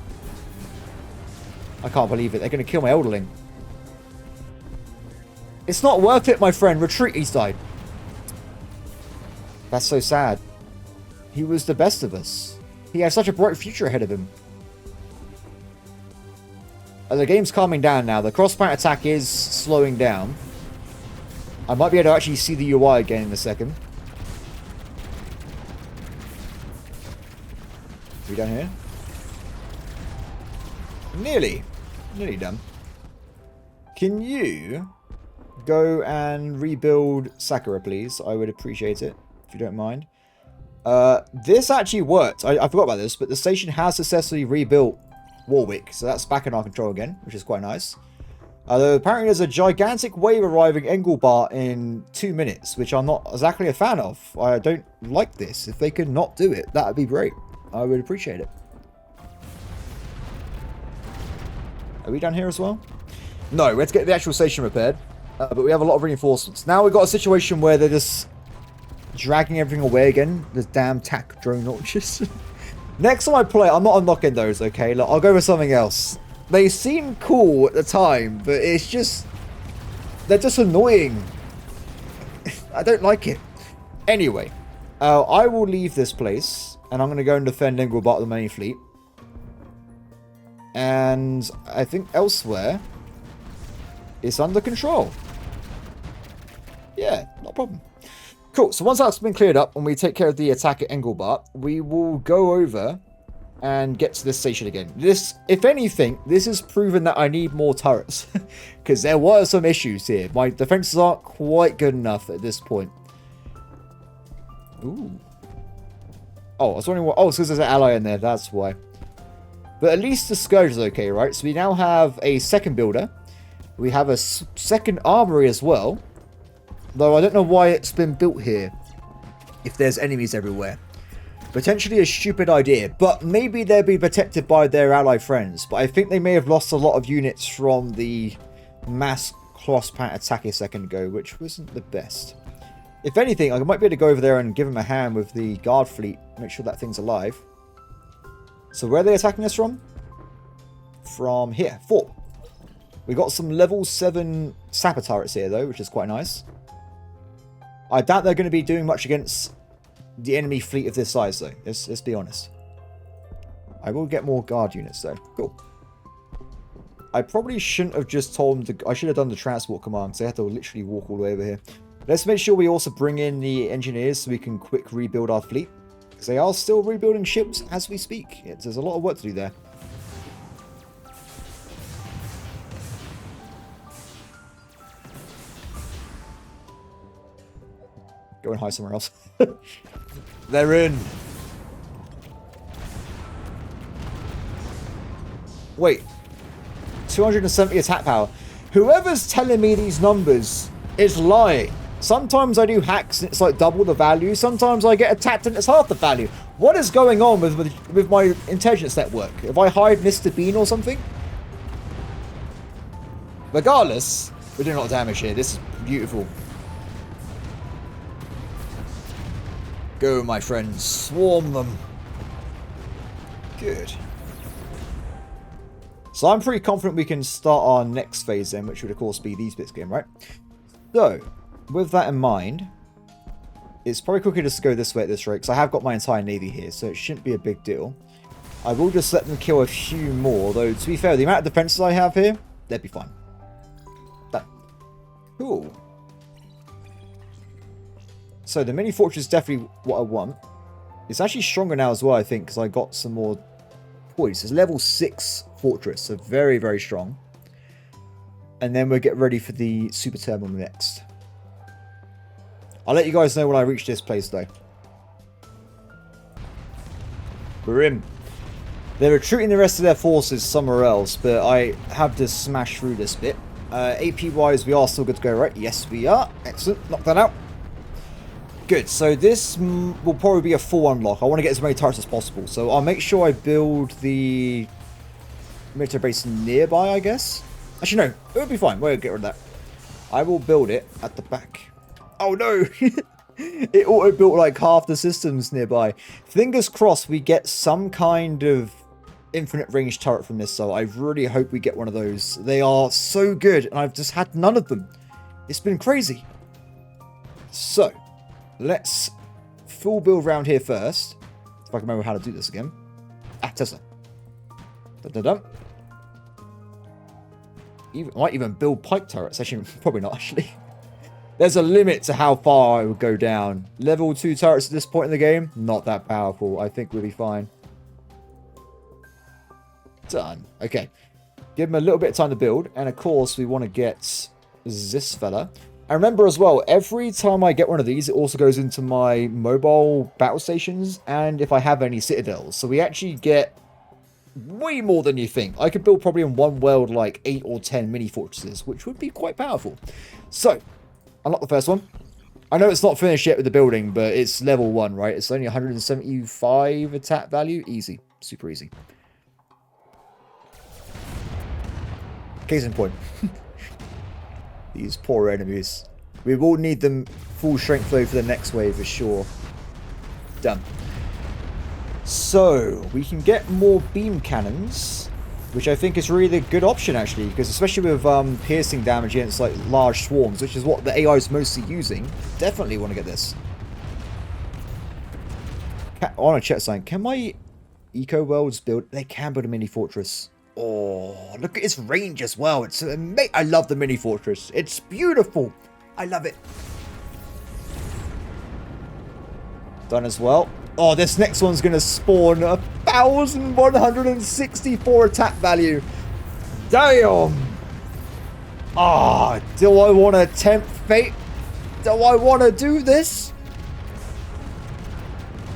I can't believe it. They're gonna kill my elderling. It's not worth it, my friend. Retreat, he's died. That's so sad. He was the best of us. He has such a bright future ahead of him. The game's calming down now. The crossfire attack is slowing down. I might be able to actually see the UI again in a second. Are we done here? Nearly. Nearly done. Can you go and rebuild Sakura, please? I would appreciate it, if you don't mind. This actually worked. I forgot about this, but the station has successfully rebuilt Warwick. So that's back in our control again, which is quite nice. Though apparently there's a gigantic wave arriving Engelbart in 2 minutes, which I'm not exactly a fan of. I don't like this. If they could not do it, that would be great. I would appreciate it. Are we done here as well? No, we have to get the actual station repaired. But we have a lot of reinforcements. Now we've got a situation where they're just dragging everything away again. The damn TAC drone launches. Next time I play, I'm not unlocking those, okay? Look, I'll go with something else. They seem cool at the time, but it's just... they're just annoying. I don't like it. Anyway, I will leave this place, and I'm going to go and defend Engelbart with the main fleet. And I think elsewhere, it's under control. Yeah, not a problem. Cool, so once that's been cleared up, and we take care of the attack at Engelbart, we will go over and get to this station again. This, if anything, this has proven that I need more turrets. Because there were some issues here. My defenses aren't quite good enough at this point. Ooh. Oh, I was wondering what... oh, it's because there's an ally in there, that's why. But at least the scourge is okay, right? So we now have a second builder. We have a second armory as well. Though I don't know why it's been built here. If there's enemies everywhere. Potentially a stupid idea, but maybe they'll be protected by their ally friends. But I think they may have lost a lot of units from the mass cross-pat attack a second ago, which wasn't the best. If anything, I might be able to go over there and give them a hand with the guard fleet, make sure that thing's alive. So where are they attacking us from? From here, 4. We got some level 7 sapper turrets here though, which is quite nice. I doubt they're going to be doing much against the enemy fleet of this size though. Let's be honest. I will get more guard units though. Cool. I probably shouldn't have just told them to... I should have done the transport command because they had to literally walk all the way over here. Let's make sure we also bring in the engineers so we can quick rebuild our fleet. Because they are still rebuilding ships as we speak. There's a lot of work to do there. Go and hide somewhere else. They're in. Wait. 270 attack power. Whoever's telling me these numbers is lying. Sometimes I do hacks and it's like double the value. Sometimes I get attacked and it's half the value. What is going on with my intelligence network? If I hide Mr. Bean or something? Regardless, we're doing a lot of damage here. This is beautiful. Go, my friends. Swarm them. Good. So I'm pretty confident we can start our next phase then, which would of course be these bits game, right? So, with that in mind, it's probably quicker just to go this way at this rate, because I have got my entire navy here, so it shouldn't be a big deal. I will just let them kill a few more, though to be fair, the amount of defenses I have here, they'd be fine. Done. Cool. So the mini fortress is definitely what I want. It's actually stronger now as well, I think, because I got some more points. It's level 6 fortress, so very, very strong. And then we'll get ready for the super terminal next. I'll let you guys know when I reach this place, though. We're in. They're retreating the rest of their forces somewhere else, but I have to smash through this bit. AP-wise, we are still good to go, right? Yes, we are. Excellent. Knock that out. Good, so this will probably be a full unlock. I want to get as many turrets as possible, so I'll make sure I build the military base nearby, I guess. Actually, no, it would be fine. We'll get rid of that. I will build it at the back. Oh, no! It auto-built like half the systems nearby. Fingers crossed we get some kind of infinite range turret from this, so I really hope we get one of those. They are so good, and I've just had none of them. It's been crazy. So... let's full build round here first. If I can remember how to do this again. Ah, Tesla. Dun-dun-dun. I might even build pike turrets. Actually, probably not, actually. There's a limit to how far I would go down. Level 2 turrets at this point in the game, not that powerful. I think we'll be fine. Done. Okay. Give them a little bit of time to build. And, of course, we want to get this fella. And remember as well, every time I get one of these, it also goes into my mobile battle stations, and if I have any citadels. So we actually get way more than you think. I could build probably in one world like 8 or 10 mini fortresses, which would be quite powerful. So, unlock the first one. I know it's not finished yet with the building, but it's level 1, right? It's only 175 attack value. Easy. Super easy. Case in point. These poor enemies. We will need them full strength though for the next wave for sure. Done. So, we can get more beam cannons, which I think is really a good option actually, because especially with piercing damage against like large swarms, which is what the AI is mostly using. Definitely want to get this. I want to check something. Can my eco worlds build? They can build a mini fortress. Oh, look at its range as well. It's amazing. I love the mini fortress. It's beautiful. I love it. Done as well. Oh, this next one's going to spawn 1,164 attack value. Damn. Ah, do I want to tempt fate? Do I want to do this?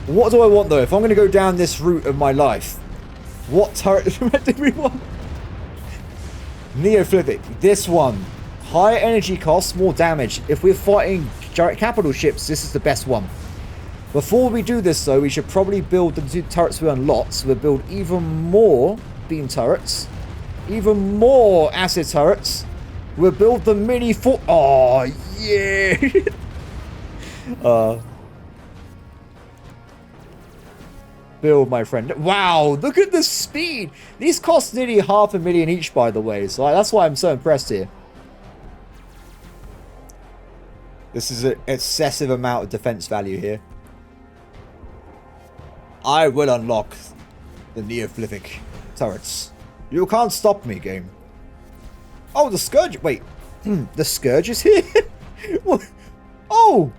What do I want though? If I'm going to go down this route of my life, what turret do we want? Neolithic. This one. Higher energy costs, more damage. If we're fighting giant capital ships, this is the best one. Before we do this, though, we should probably build the 2 turrets we unlocked. So we'll build even more beam turrets, even more acid turrets. We'll build the mini fort. Oh, yeah. Build, my friend. Wow, look at the speed. These cost nearly 500,000 each, by the way. So that's why I'm so impressed here. This is an excessive amount of defense value here. I will unlock the Neophytic turrets. You can't stop me, game. Oh, the scourge. Wait. The scourge is here? What? Oh!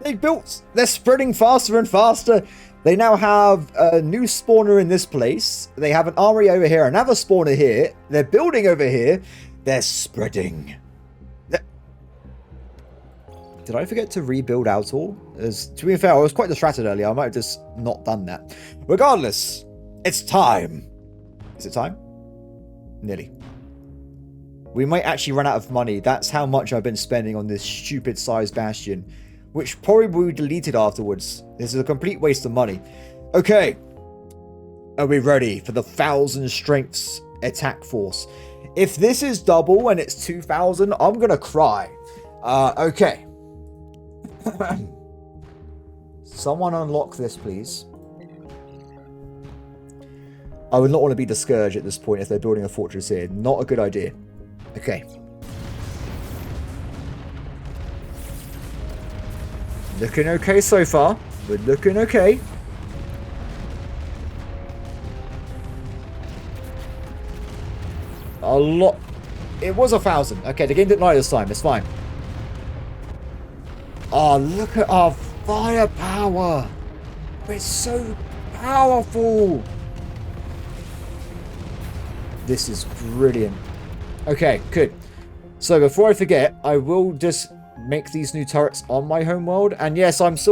They're spreading faster and faster. They now have a new spawner in this place. They have an armory over here, another spawner here. They're building over here. They're spreading. Did I forget to rebuild out all? To be fair, I was quite distracted earlier. I might have just not done that. Regardless, it's time. Is it time? Nearly. We might actually run out of money. That's how much I've been spending on this stupid sized bastion, which probably will be deleted afterwards. This is a complete waste of money. Okay. Are we ready for the 1,000 strengths attack force? If this is double and it's 2,000, I'm going to cry. Okay. Someone unlock this, please. I would not want to be the Scourge at this point if they're building a fortress here. Not a good idea. Okay. Looking okay so far. We're looking okay. A lot. It was 1,000. Okay, the game didn't lie this time. It's fine. Oh, look at our firepower. It's so powerful. This is brilliant. Okay, good. So before I forget, I will just make these new turrets on my homeworld. And yes, I've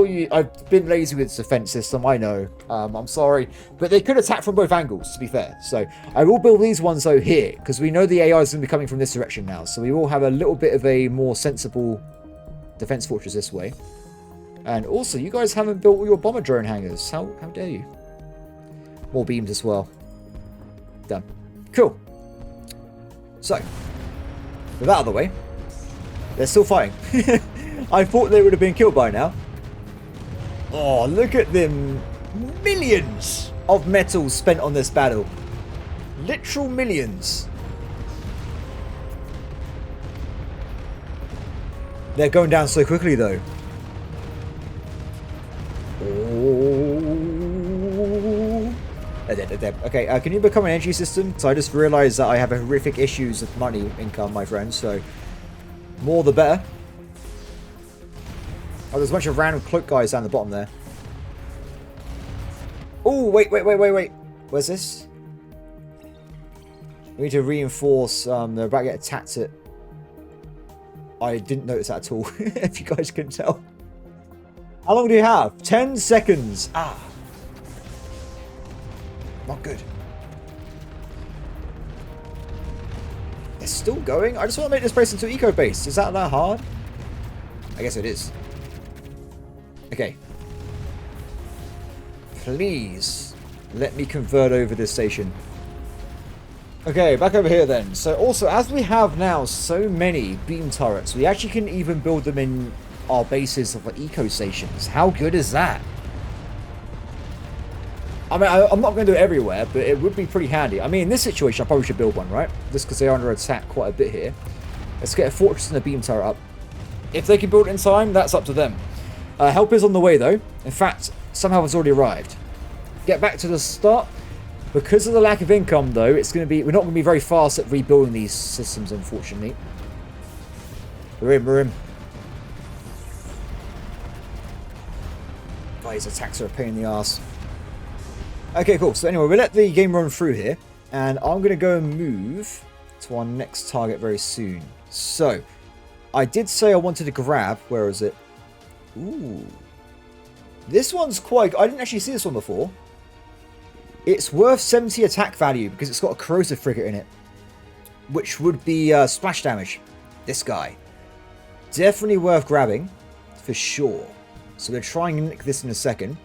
been lazy with this defense system, I know. I'm sorry. But they could attack from both angles, to be fair. So I will build these ones, though, here. Because we know the AI is going to be coming from this direction now. So we will have a little bit of a more sensible defense fortress this way. And also, you guys haven't built all your bomber drone hangars. How dare you? More beams as well. Done. Cool. So, with that out of the way, they're still fighting. I thought they would have been killed by now. Oh, look at them. Millions of metals spent on this battle. Literal millions. They're going down so quickly, though. Oh. They're dead. Okay, can you become an energy system? So I just realized that I have horrific issues with money income, my friend. So, more the better. Oh, there's a bunch of random cloak guys down the bottom there. Oh, wait. Where's this? We need to reinforce. They're about to get attacked at. I didn't notice that at all, if you guys can tell. How long do you have? 10 seconds. Ah. Not good. They're still going? I just want to make this place into eco base. Is that hard? I guess it is. Okay. Please let me convert over this station. Okay, back over here then. So also, as we have now so many beam turrets, we actually can even build them in our bases of eco stations. How good is that? I mean, I'm not going to do it everywhere, but it would be pretty handy. I mean, in this situation, I probably should build one, right? Just because they're under attack quite a bit here. Let's get a fortress and a beam turret up. If they can build it in time, that's up to them. Help is on the way, though. In fact, some help has already arrived. Get back to the start. Because of the lack of income, though, we're not going to be very fast at rebuilding these systems, unfortunately. We're in. Guys, attacks are a pain in the ass. Okay, cool. So anyway, we'll let the game run through here. And I'm going to go and move to our next target very soon. So, I did say I wanted to grab... Where is it? Ooh. This one's quite... I didn't actually see this one before. It's worth 70 attack value because it's got a corrosive frigate in it. Which would be splash damage. This guy. Definitely worth grabbing. For sure. So we're trying to nick this in a second.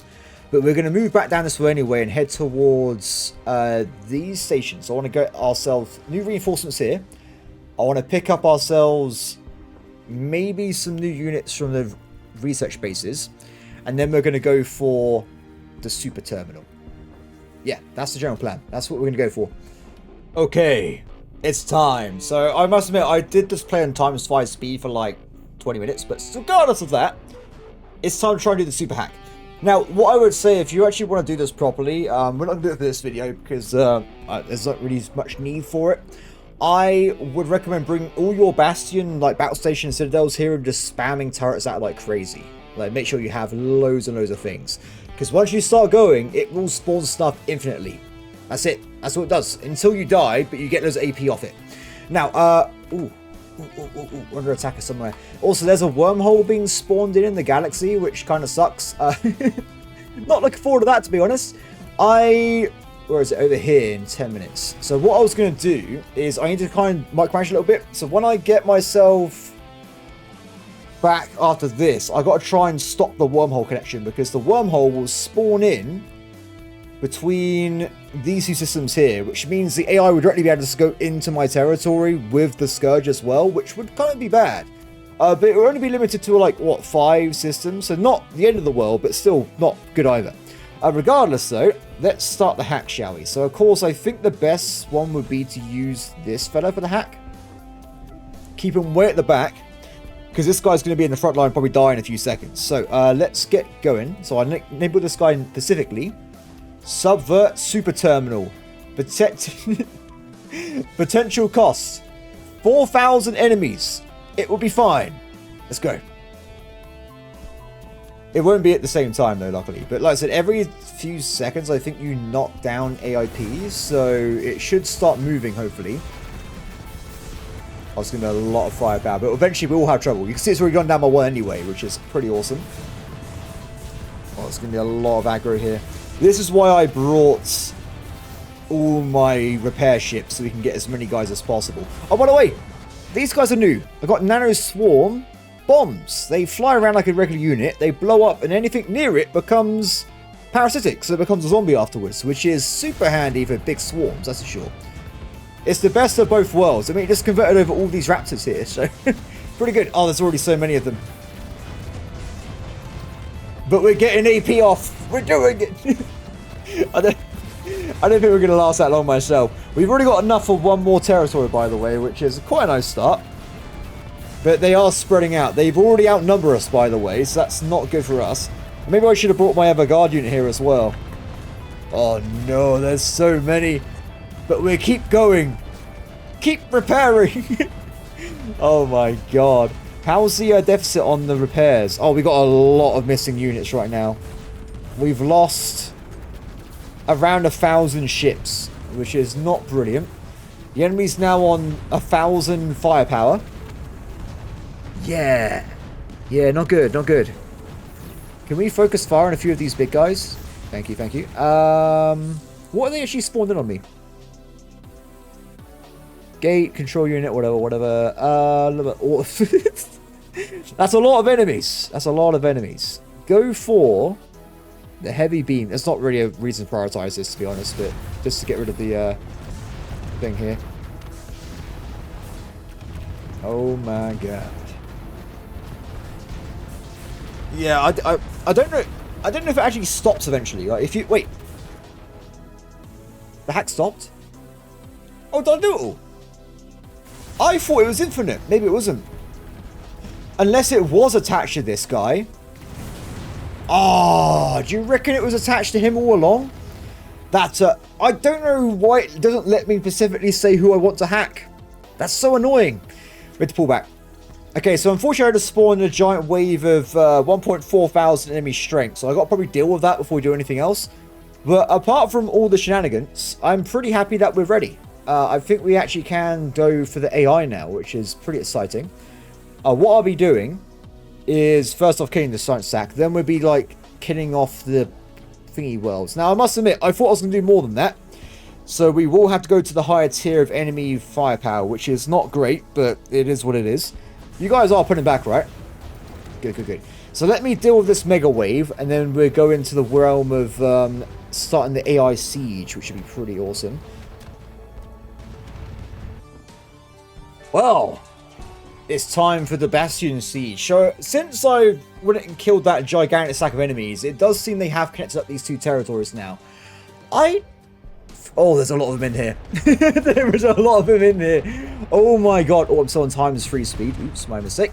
But we're going to move back down this way anyway and head towards these stations. So I want to get ourselves new reinforcements here. I want to pick up ourselves maybe some new units from the research bases. And then we're going to go for the super terminal. Yeah, that's the general plan. That's what we're going to go for. Okay, it's time. So I must admit, I did this play on times 5 speed for like 20 minutes. But regardless of that, it's time to try and do the super hack. Now, what I would say, if you actually want to do this properly, we're not going to do it for this video because there's not really much need for it. I would recommend bringing all your Bastion, like battle station citadels here and just spamming turrets out like crazy. Like, make sure you have loads and loads of things. Because once you start going, it will spawn stuff infinitely. That's it. That's what it does. Until you die, but you get loads of AP off it. Now, under attacker somewhere. Also, there's a wormhole being spawned in the galaxy, which kind of sucks. Not looking forward to that, to be honest. Where is it? Over here in 10 minutes. So what I was going to do is I need to kind of micromanage a little bit. So when I get myself back after this, I got to try and stop the wormhole connection because the wormhole will spawn in between these two systems here, which means the AI would directly be able to go into my territory with the scourge as well, which would kind of be bad. But it would only be limited to like, what, 5 systems? So not the end of the world, but still not good either. Regardless though, let's start the hack, shall we? So of course, I think the best one would be to use this fella for the hack. Keep him way at the back, because this guy's going to be in the front line, probably die in a few seconds. So let's get going. So I enabled this guy specifically. Subvert super terminal. Potential costs 4,000 enemies. It will be fine. Let's go. It won't be at the same time though, luckily. But like I said, every few seconds I think you knock down AIPs, so it should start moving hopefully. Oh, it's going to be a lot of firepower, but eventually we will have trouble. You can see it's already gone down by 1 anyway, which is pretty awesome. Oh, it's going to be a lot of aggro here. This is why I brought all my repair ships, so we can get as many guys as possible. Oh, by the way, these guys are new. I've got Nano Swarm bombs. They fly around like a regular unit, they blow up, and anything near it becomes parasitic, so it becomes a zombie afterwards, which is super handy for big swarms, that's for sure. It's the best of both worlds. I mean, it just converted over all these raptors here, so pretty good. Oh, there's already so many of them. But we're getting AP off. We're doing it. I don't think we're going to last that long myself. We've already got enough for one more territory, by the way, which is quite a nice start. But they are spreading out. They've already outnumbered us, by the way, so that's not good for us. Maybe I should have brought my Everguard unit here as well. Oh no, there's so many. But we keep going. Keep repairing. Oh my god. How's the deficit on the repairs? Oh, we got a lot of missing units right now. We've lost around 1,000 ships, which is not brilliant. The enemy's now on 1,000 firepower. Yeah. Yeah, not good, not good. Can we focus fire on a few of these big guys? Thank you, thank you. What are they actually spawned in on me? Gate, control unit, whatever. That's a lot of enemies. That's a lot of enemies. Go for the heavy beam. There's not really a reason to prioritize this, to be honest, but just to get rid of the thing here. Oh my god. Yeah, I don't know. I don't know if it actually stops eventually. Like, if you wait, the hack stopped. Oh, did I do it all? I thought it was infinite. Maybe it wasn't. Unless it was attached to this guy. Oh, do you reckon it was attached to him all along? That's I don't know why it doesn't let me specifically say who I want to hack. That's so annoying. We have to pull back. Okay, so unfortunately I had to spawn a giant wave of 1.4 thousand enemy strength, so I got to probably deal with that before we do anything else. But apart from all the shenanigans, I'm pretty happy that we're ready. I think we actually can go for the AI now, which is pretty exciting. What I'll be doing is first off killing the science sack, then we'll be like killing off the thingy worlds. Now I must admit, I thought I was going to do more than that. So we will have to go to the higher tier of enemy firepower, which is not great, but it is what it is. You guys are putting back, right? Good, good, good. So let me deal with this mega wave, and then we'll go into the realm of starting the AI siege, which should be pretty awesome. Well, it's time for the Bastion siege. So since I went and killed that gigantic stack of enemies, it does seem they have connected up these two territories now. Oh, there's a lot of them in here. There is a lot of them in here. Oh my god. Oh, I'm still on times 3 speed. Oops, my mistake.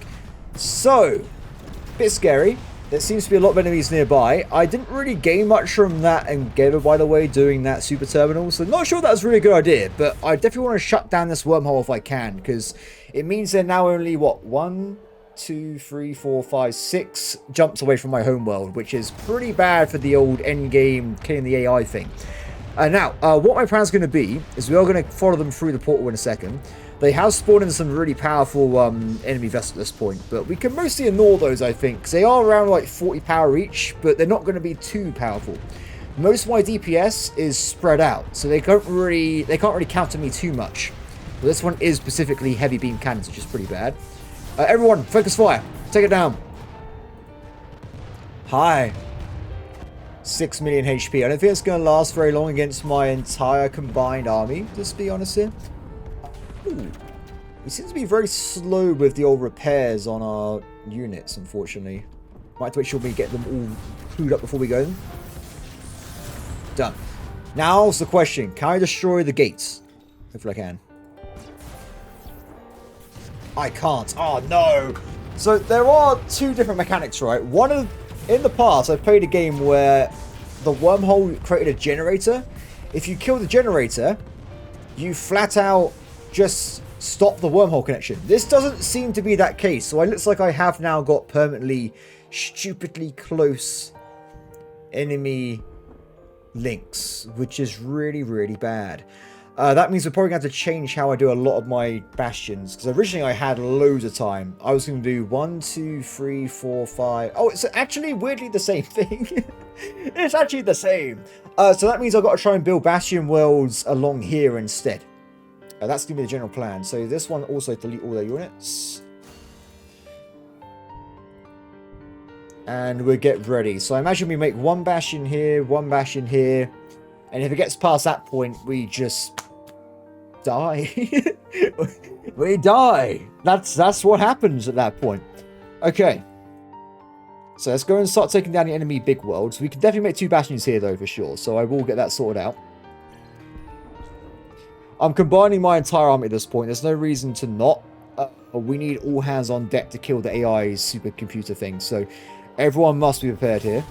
So, bit scary. There seems to be a lot of enemies nearby. I didn't really gain much from that endeavor, by the way, doing that super terminal. So, not sure that was a really good idea. But I definitely want to shut down this wormhole if I can. Because it means they're now only, what, 1, 2, 3, 4, 5, 6 jumps away from my homeworld. Which is pretty bad for the old endgame killing the AI thing. Now, what my plan is going to be is we are going to follow them through the portal in a second. They have spawned in some really powerful enemy vessels at this point, but we can mostly ignore those, I think, because they are around like 40 power each, but they're not going to be too powerful. Most of my DPS is spread out, so they can't really counter me too much. But this one is specifically heavy beam cannons, which is pretty bad. Everyone, focus fire. Take it down. Hi. 6 million HP. I don't think it's going to last very long against my entire combined army, just to be honest here. Ooh. We seem to be very slow with the old repairs on our units, unfortunately. Might have to make sure we get them all clued up before we go in. Done. Now's the question. Can I destroy the gates? Hopefully I can. I can't. Oh, no. So there are two different mechanics, right? In the past, I played a game where the wormhole created a generator. If you kill the generator, you flat out just stop the wormhole connection. This doesn't seem to be that case, so it looks like I have now got permanently stupidly close enemy links, which is really, really bad. That means we're probably going to have to change how I do a lot of my bastions, because originally I had loads of time. I was going to do 1, 2, 3, 4, 5. Oh, it's actually weirdly the same thing. It's actually the same. So that means I've got to try and build bastion worlds along here instead. That's going to be the general plan. So this one also delete all their units. And we'll get ready. So I imagine we make one bastion here, one bastion here. And if it gets past that point, we just die. We die. That's what happens at that point. Okay. So let's go and start taking down the enemy big worlds. We can definitely make 2 bastions here though, for sure. So I will get that sorted out. I'm combining my entire army at this point. There's no reason to not. We need all hands on deck to kill the AI supercomputer thing. So everyone must be prepared here.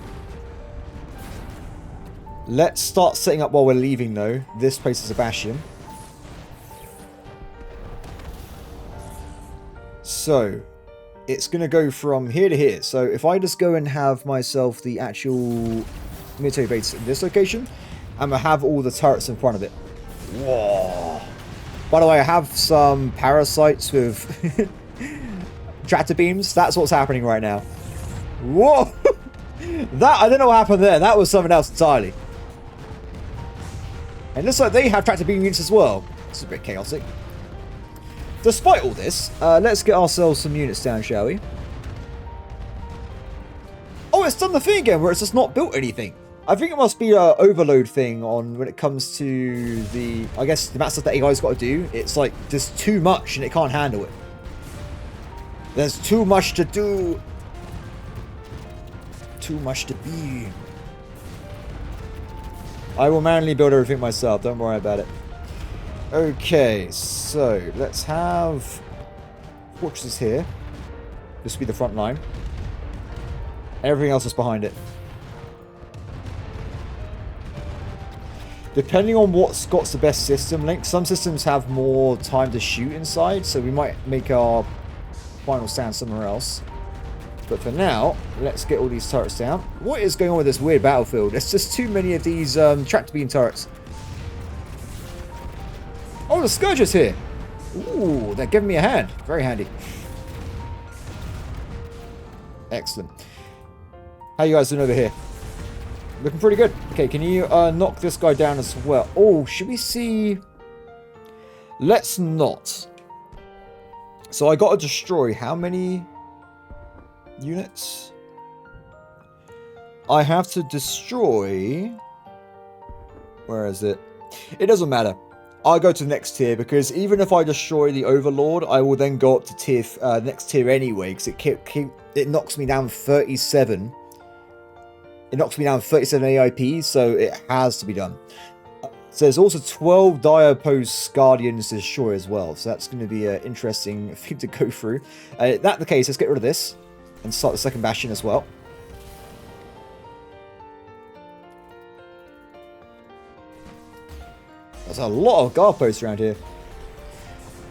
Let's start setting up while we're leaving, though. This place is a bastion. So, it's going to go from here to here. So, if I just go and have myself the actual military base in this location, I'm going to have all the turrets in front of it. Whoa. By the way, I have some parasites with tractor beams. That's what's happening right now. Whoa. I don't know what happened there. That was something else entirely. And it looks like they have tractor beam units as well. This is a bit chaotic. Despite all this, let's get ourselves some units down, shall we? Oh, it's done the thing again where it's just not built anything. I think it must be an overload thing on when it comes to the, I guess, the amount of stuff that AI's got to do. It's like just too much and it can't handle it. There's too much to do. Too much to be. I will manually build everything myself. Don't worry about it. Okay, so let's have fortresses here. This will be the front line. Everything else is behind it. Depending on what's got the best system link, some systems have more time to shoot inside, so we might make our final stand somewhere else. But for now, let's get all these turrets down. What is going on with this weird battlefield? There's just too many of these tractor beam turrets. Oh, the scourge is here. Ooh, they're giving me a hand. Very handy. Excellent. How you guys doing over here? Looking pretty good. Okay, can you knock this guy down as well? Oh, should we see? Let's not. So I got to destroy how many units? I have to destroy... Where is it? It doesn't matter. I'll go to the next tier, because even if I destroy the Overlord, I will then go up to next tier anyway, because it knocks me down 37. It knocks me down 37 AIP, so it has to be done. So there's also 12 Diopose Guardians to destroy as well, so that's going to be an interesting thing to go through. That the case, let's get rid of this, and start the second Bastion as well. There's a lot of guard posts around here.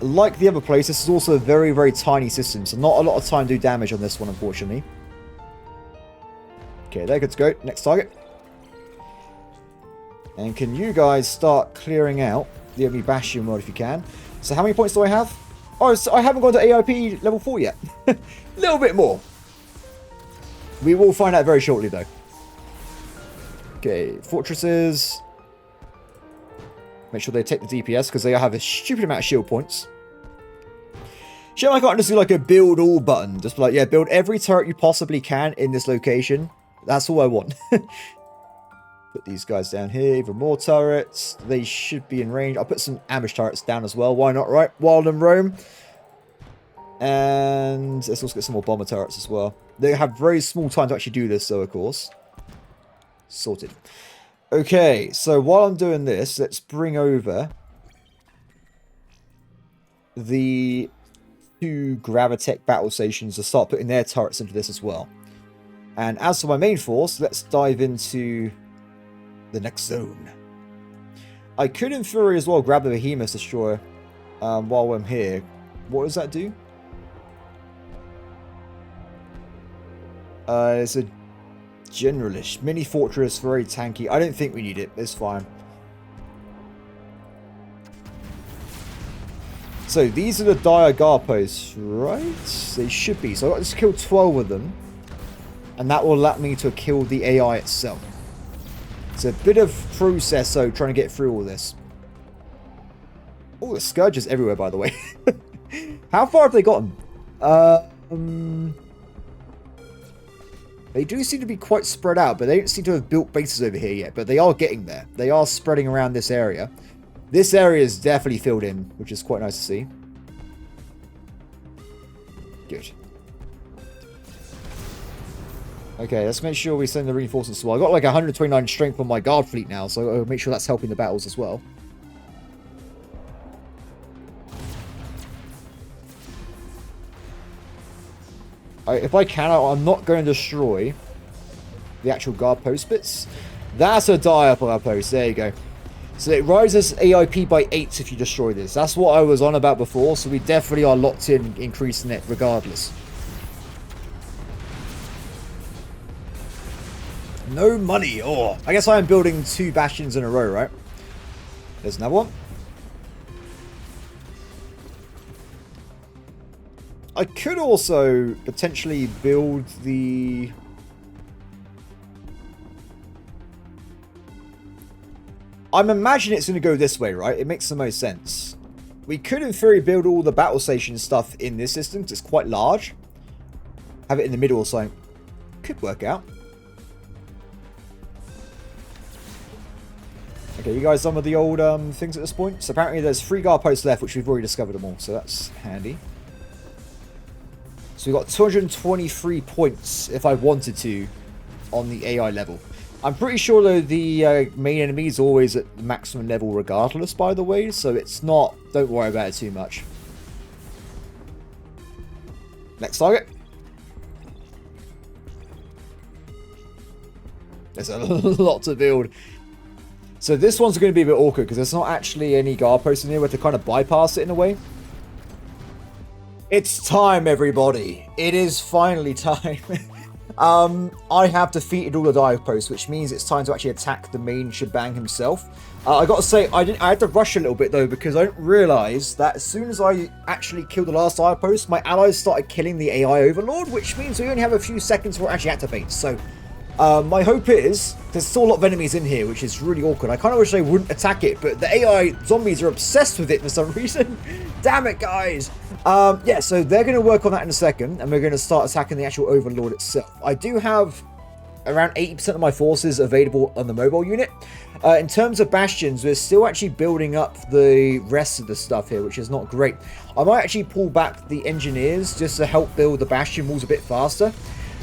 Like the other place, this is also a very, very tiny system, so not a lot of time to do damage on this one, unfortunately. Okay, they're good to go. Next target. And can you guys start clearing out the enemy Bastion world if you can? So how many points do I have? Oh, so I haven't gone to AIP level 4 yet. A little bit more. We will find out very shortly, though. Okay, fortresses... Make sure they take the DPS, because they have a stupid amount of shield points. Shit, I can't just do like a build all button. Just be like, yeah, build every turret you possibly can in this location. That's all I want. Put these guys down here, even more turrets. They should be in range. I'll put some ambush turrets down as well. Why not, right? Wild and roam. And let's also get some more bomber turrets as well. They have very small time to actually do this, though, of course. Sorted. Okay, so while I'm doing this, let's bring over the 2 Gravitech battle stations to start putting their turrets into this as well. And as for my main force, let's dive into the next zone. I could, in theory, as well grab the Behemoth Destroyer while I'm here. What does that do? It's a generalist. Mini fortress, very tanky. I don't think we need it. It's fine. So these are the dire guard posts, right? They should be. So I've got to kill 12 of them. And that will allow me to kill the AI itself. It's a bit of process, so trying to get through all this. Oh, the scourges everywhere, by the way. How far have they gotten? They do seem to be quite spread out, but they don't seem to have built bases over here yet. But they are getting there. They are spreading around this area. This area is definitely filled in, which is quite nice to see. Good. Okay, let's make sure we send the reinforcements as well. I've got like 129 strength on my guard fleet now, so I'll make sure that's helping the battles as well. If I can, I'm not going to destroy the actual guard post bits. That's a dire guard post. There you go. So it rises AIP by 8 if you destroy this. That's what I was on about before, so we definitely are locked in increasing it regardless. No money. Oh, I guess I am building 2 bastions in a row, right? There's another one. I could also potentially build the... I'm imagining it's going to go this way, right? It makes the most sense. We could, in theory, build all the battle station stuff in this system, because it's quite large. Have it in the middle or something. Could work out. Okay, you guys done with the old things at this point? So apparently there's 3 guard posts left, which we've already discovered them all, so that's handy. So we've got 223 points, if I wanted to, on the AI level. I'm pretty sure, though, the main enemy is always at the maximum level regardless, by the way, so it's not... Don't worry about it too much. Next target. There's a lot to build. So this one's going to be a bit awkward, because there's not actually any guard posts in here where to kind of bypass it in a way. It's time, everybody. It is finally time. I have defeated all the dive posts, which means it's time to actually attack the main shebang himself. I got to say, I had to rush a little bit, though, because I didn't realise that as soon as I actually killed the last dive post, my allies started killing the AI Overlord, which means we only have a few seconds before it actually activates. So, my hope is, there's still a lot of enemies in here, which is really awkward. I kind of wish they wouldn't attack it, but the AI zombies are obsessed with it for some reason. Damn it, guys. Yeah, so they're going to work on that in a second, and we're going to start attacking the actual Overlord itself. I do have around 80% of my forces available on the mobile unit. In terms of bastions, we're still actually building up the rest of the stuff here, which is not great. I might actually pull back the engineers just to help build the bastion walls a bit faster.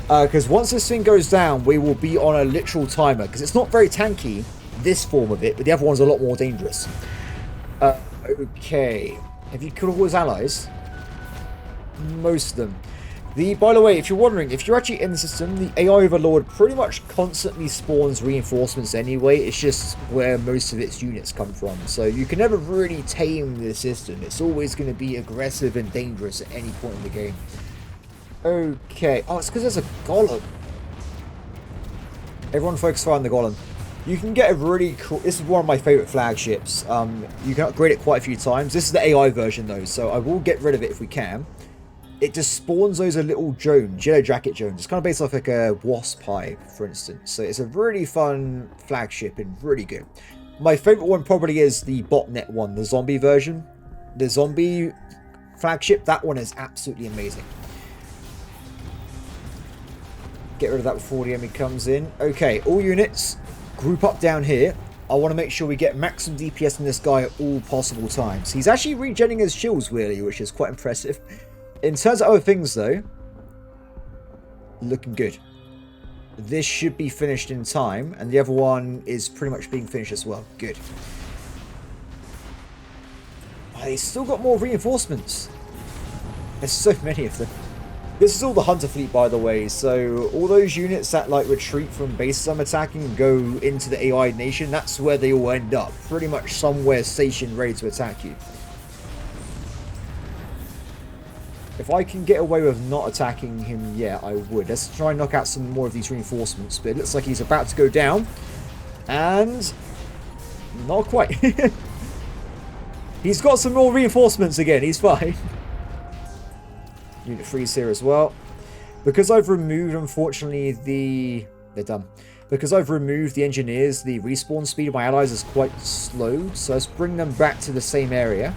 Because once this thing goes down, we will be on a literal timer. Because it's not very tanky, this form of it, but the other one's a lot more dangerous. Okay. Have you killed all his allies? Most of them. By the way, if you're wondering, if you're actually in the system, the AI Overlord pretty much constantly spawns reinforcements anyway. It's just where most of its units come from. So you can never really tame the system. It's always going to be aggressive and dangerous at any point in the game. Okay. Oh, it's because there's a golem. Everyone focus fire on the golem. You can get a really cool... This is one of my favourite flagships. You can upgrade it quite a few times. This is the AI version though, so I will get rid of it if we can. It just spawns those little drones, yellow jacket drones. It's kind of based off like a wasp hive, for instance. So it's a really fun flagship and really good. My favourite one probably is the botnet one, the zombie version. The zombie flagship, that one is absolutely amazing. Get rid of that before the enemy comes in. Okay, all units, group up down here. I want to make sure we get maximum DPS on this guy at all possible times. He's actually regenerating his shields, really, which is quite impressive. In terms of other things, though, looking good. This should be finished in time, and the other one is pretty much being finished as well. Good. Oh, he's still got more reinforcements. There's so many of them. This is all the Hunter fleet, by the way, so all those units that like retreat from bases I'm attacking and go into the AI nation, that's where they all end up. Pretty much somewhere stationed ready to attack you. If I can get away with not attacking him, yeah, I would. Let's try and knock out some more of these reinforcements. But it looks like he's about to go down. And... not quite. He's got some more reinforcements again. He's fine. Unit 3's here as well. Because I've removed, unfortunately, the... They're done. Because I've removed the engineers, the respawn speed of my allies is quite slow. So let's bring them back to the same area.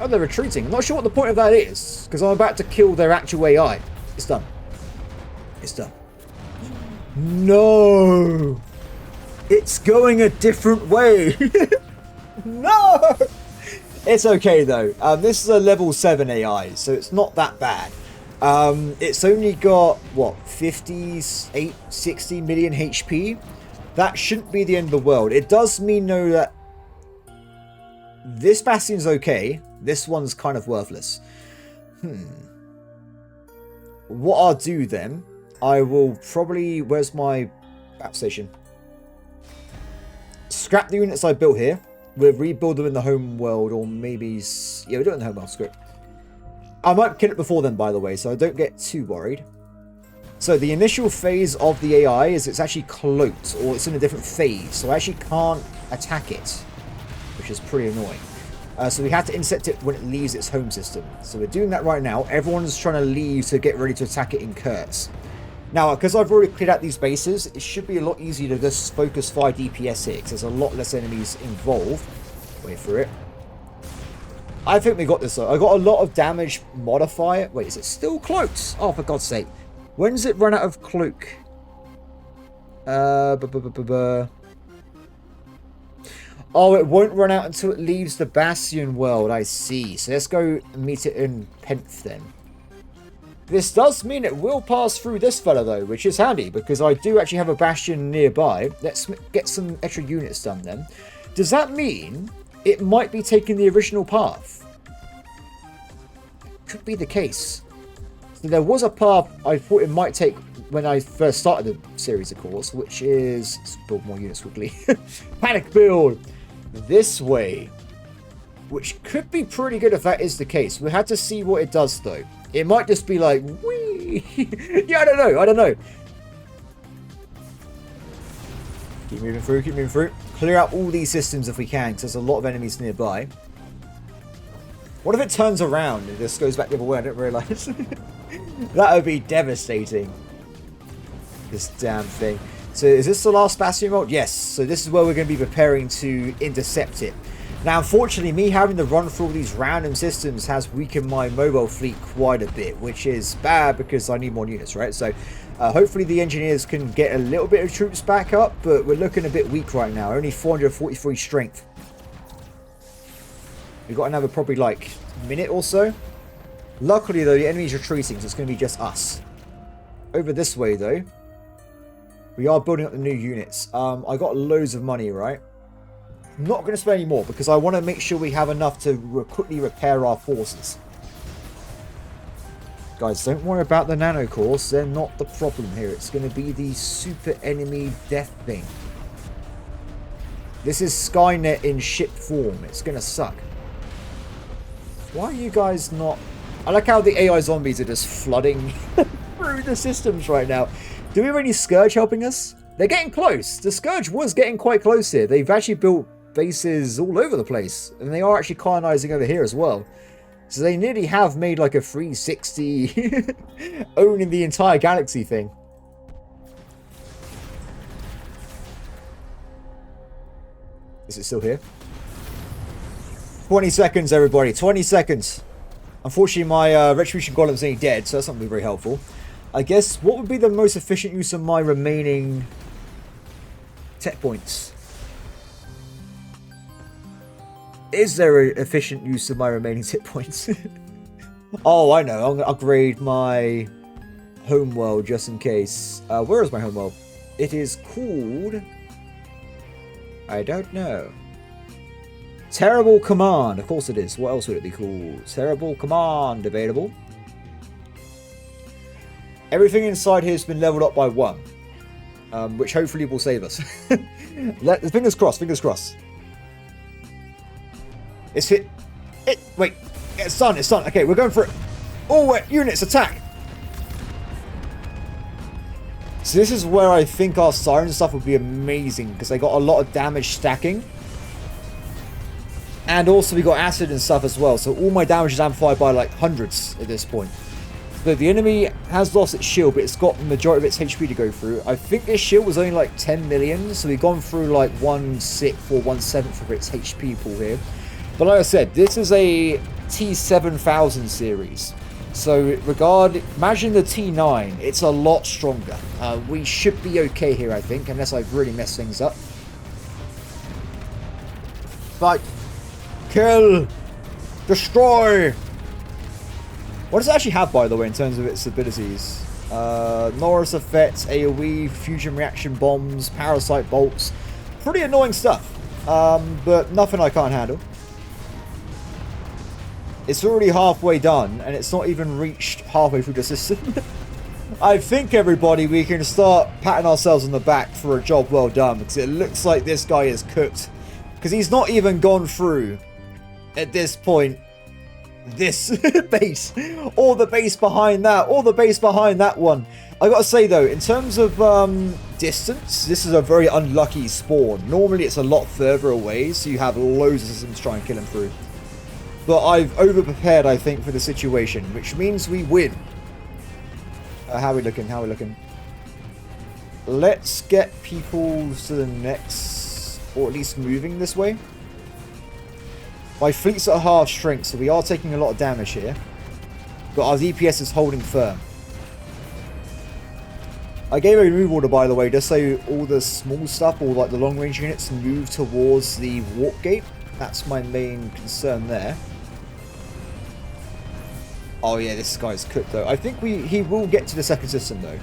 Oh, they're retreating. I'm not sure what the point of that is, because I'm about to kill their actual AI. It's done. It's done. No! It's going a different way. No! It's okay, though. This is a level 7 AI, so it's not that bad. It's only got, what, 60 million HP? That shouldn't be the end of the world. It does mean, though, that this bastion's okay. This one's kind of worthless. What I'll do then, I will probably... Where's my battle station? Scrap the units I built here. We'll rebuild them in the Homeworld, or maybe... Yeah, we'll do it in the Homeworld script. I might kill it before then, by the way, so I don't get too worried. So the initial phase of the AI is it's actually cloaked, or it's in a different phase, so I actually can't attack it, which is pretty annoying. So we have to intercept it when it leaves its home system. So we're doing that right now. Everyone's trying to leave to get ready to attack it in Kurtz. Now, because I've already cleared out these bases, it should be a lot easier to just focus fire DPS here, because there's a lot less enemies involved. Wait for it. I think we got this, though. I got a lot of damage modifier. Wait, is it still cloaked? Oh, for God's sake. When does it run out of cloak? Oh, it won't run out until it leaves the Bastion world, I see. So let's go meet it in Penth then. This does mean it will pass through this fella though, which is handy because I do actually have a Bastion nearby. Let's get some extra units done then. Does that mean it might be taking the original path? Could be the case. So there was a path I thought it might take when I first started the series, of course, which is... Let's build more units quickly. Panic build! This way. Which could be pretty good if that is the case. We had to see what it does, though. It might just be like, whee! Yeah, I don't know. I don't know. Keep moving through. Keep moving through. Clear out all these systems if we can, because there's a lot of enemies nearby. What if it turns around and this goes back the other way? I didn't realise. That would be devastating. This damn thing. So is this the last Bastion world? Yes. So this is where we're going to be preparing to intercept it. Now, unfortunately, me having to run through all these random systems has weakened my mobile fleet quite a bit, which is bad because I need more units, right? So Hopefully the engineers can get a little bit of troops back up, but we're looking a bit weak right now. Only 443 strength. We've got another probably like minute or so. Luckily though, the enemy's retreating, so it's going to be just us. Over this way though, we are building up the new units. I got loads of money, right? I'm not going to spend any more because I want to make sure we have enough to quickly repair our forces. Guys, don't worry about the nano cores. They're not the problem here. It's going to be the super enemy death thing. This is Skynet in ship form. It's going to suck. Why are you guys not... I like how the AI zombies are just flooding through the systems right now. Do we have any Scourge helping us? They're getting close. The Scourge was getting quite close here. They've actually built bases all over the place. And they are actually colonizing over here as well. So they nearly have made like a 360 owning the entire galaxy thing. Is it still here? 20 seconds, everybody. 20 seconds. Unfortunately, my Retribution Golem's ain't dead, so that's not going to be very helpful. I guess, what would be the most efficient use of my remaining tech points? Is there an efficient use of my remaining tech points? Oh, I know. I'm going to upgrade my Homeworld just in case. Where is my Homeworld? It is called... I don't know. Terrible Command. Of course it is. What else would it be called? Terrible Command available. Everything inside here has been leveled up by 1. Which hopefully will save us. Fingers crossed, fingers crossed. It's hit. Wait. It's done, it's done. Okay, we're going for it. All units, attack! So this is where I think our siren stuff would be amazing, because they got a lot of damage stacking. And also we got acid and stuff as well, so all my damage is amplified by like hundreds at this point. So the enemy has lost its shield, but it's got the majority of its HP to go through. I think this shield was only like 10 million, so we've gone through like 1/6 or 1/7 of its HP pool here. But like I said, this is a T7000 series. So imagine the T9, it's a lot stronger. We should be okay here, I think, unless I've really messed things up. Fight! Kill! Destroy! What does it actually have, by the way, in terms of its abilities? Norris effects, AoE, fusion reaction bombs, parasite bolts. Pretty annoying stuff, but nothing I can't handle. It's already halfway done, and it's not even reached halfway through the system. I think, everybody, we can start patting ourselves on the back for a job well done, because it looks like this guy is cooked. Because he's not even gone through, at this point, this base, or the base behind that, or the base behind that one. I gotta say, though, in terms of distance, this is a very unlucky spawn. Normally, it's a lot further away, so you have loads of systems to try and kill him through. But I've over-prepared, I think, for the situation, which means we win. How are we looking? How are we looking? Let's get people to the next, or at least moving this way. My fleet's at half strength, so we are taking a lot of damage here. But our DPS is holding firm. I gave a move order, by the way, just so all the small stuff, or like the long-range units, move towards the warp gate. That's my main concern there. Oh yeah, this guy's cooked though. I think he will get to the second system though.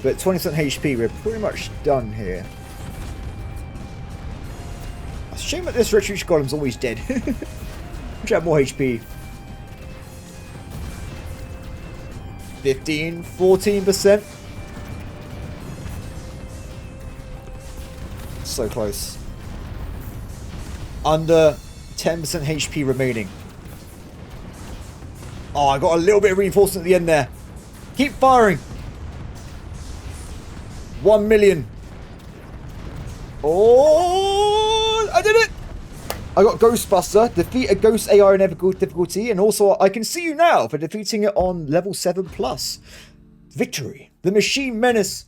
But 20% HP, we're pretty much done here. It's a shame that this Retribution Golem's always dead. Wish I had more HP. 15, 14%. So close. Under 10% HP remaining. Oh, I got a little bit of reinforcement at the end there. Keep firing. 1 million. Oh, I did it. I got Ghostbuster. Defeat a ghost AI in difficulty. And also, I can see you now for defeating it on level 7+. Victory. The machine menace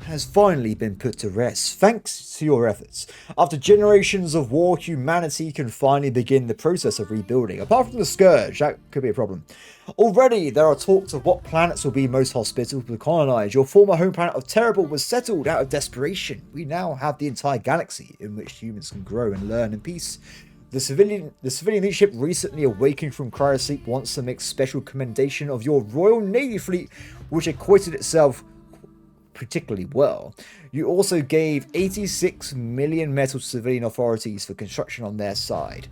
has finally been put to rest, thanks to your efforts. After generations of war, humanity can finally begin the process of rebuilding. Apart from the scourge, that could be a problem. Already, there are talks of what planets will be most hospitable to colonize. Your former home planet of Terrible was settled out of desperation. We now have the entire galaxy in which humans can grow and learn in peace. The civilian leadership recently awakened from cryosleep wants to make special commendation of your Royal Navy fleet, which acquitted itself particularly well. You also gave 86 million metal to civilian authorities for construction on their side.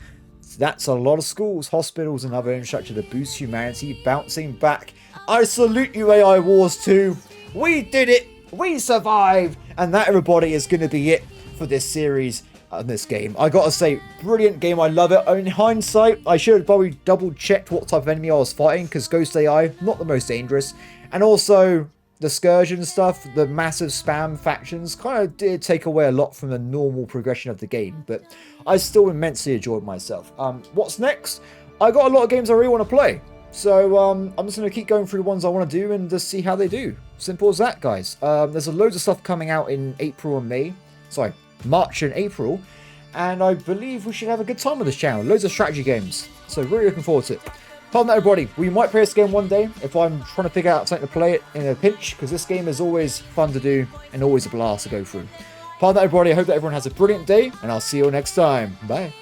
That's a lot of schools, hospitals, and other infrastructure to boost humanity bouncing back. I salute you, AI Wars 2. We did it. We survived. And that, everybody, is going to be it for this series and this game. I gotta say, brilliant game. I love it. In hindsight, I should have probably double-checked what type of enemy I was fighting, because Ghost AI, not the most dangerous. And also, the scourge and stuff, the massive spam factions, kind of did take away a lot from the normal progression of the game, but I still immensely enjoyed myself. What's next? I got a lot of games I really want to play, so I'm just going to keep going through the ones I want to do and just see how they do. Simple as that, guys. There's loads of stuff coming out in March and April, and I believe we should have a good time with this channel. Loads of strategy games, so really looking forward to it. Apart from that, everybody, we might play this game one day if I'm trying to figure out something to play it in a pinch, because this game is always fun to do and always a blast to go through. Apart from that, everybody, I hope that everyone has a brilliant day, and I'll see you all next time. Bye.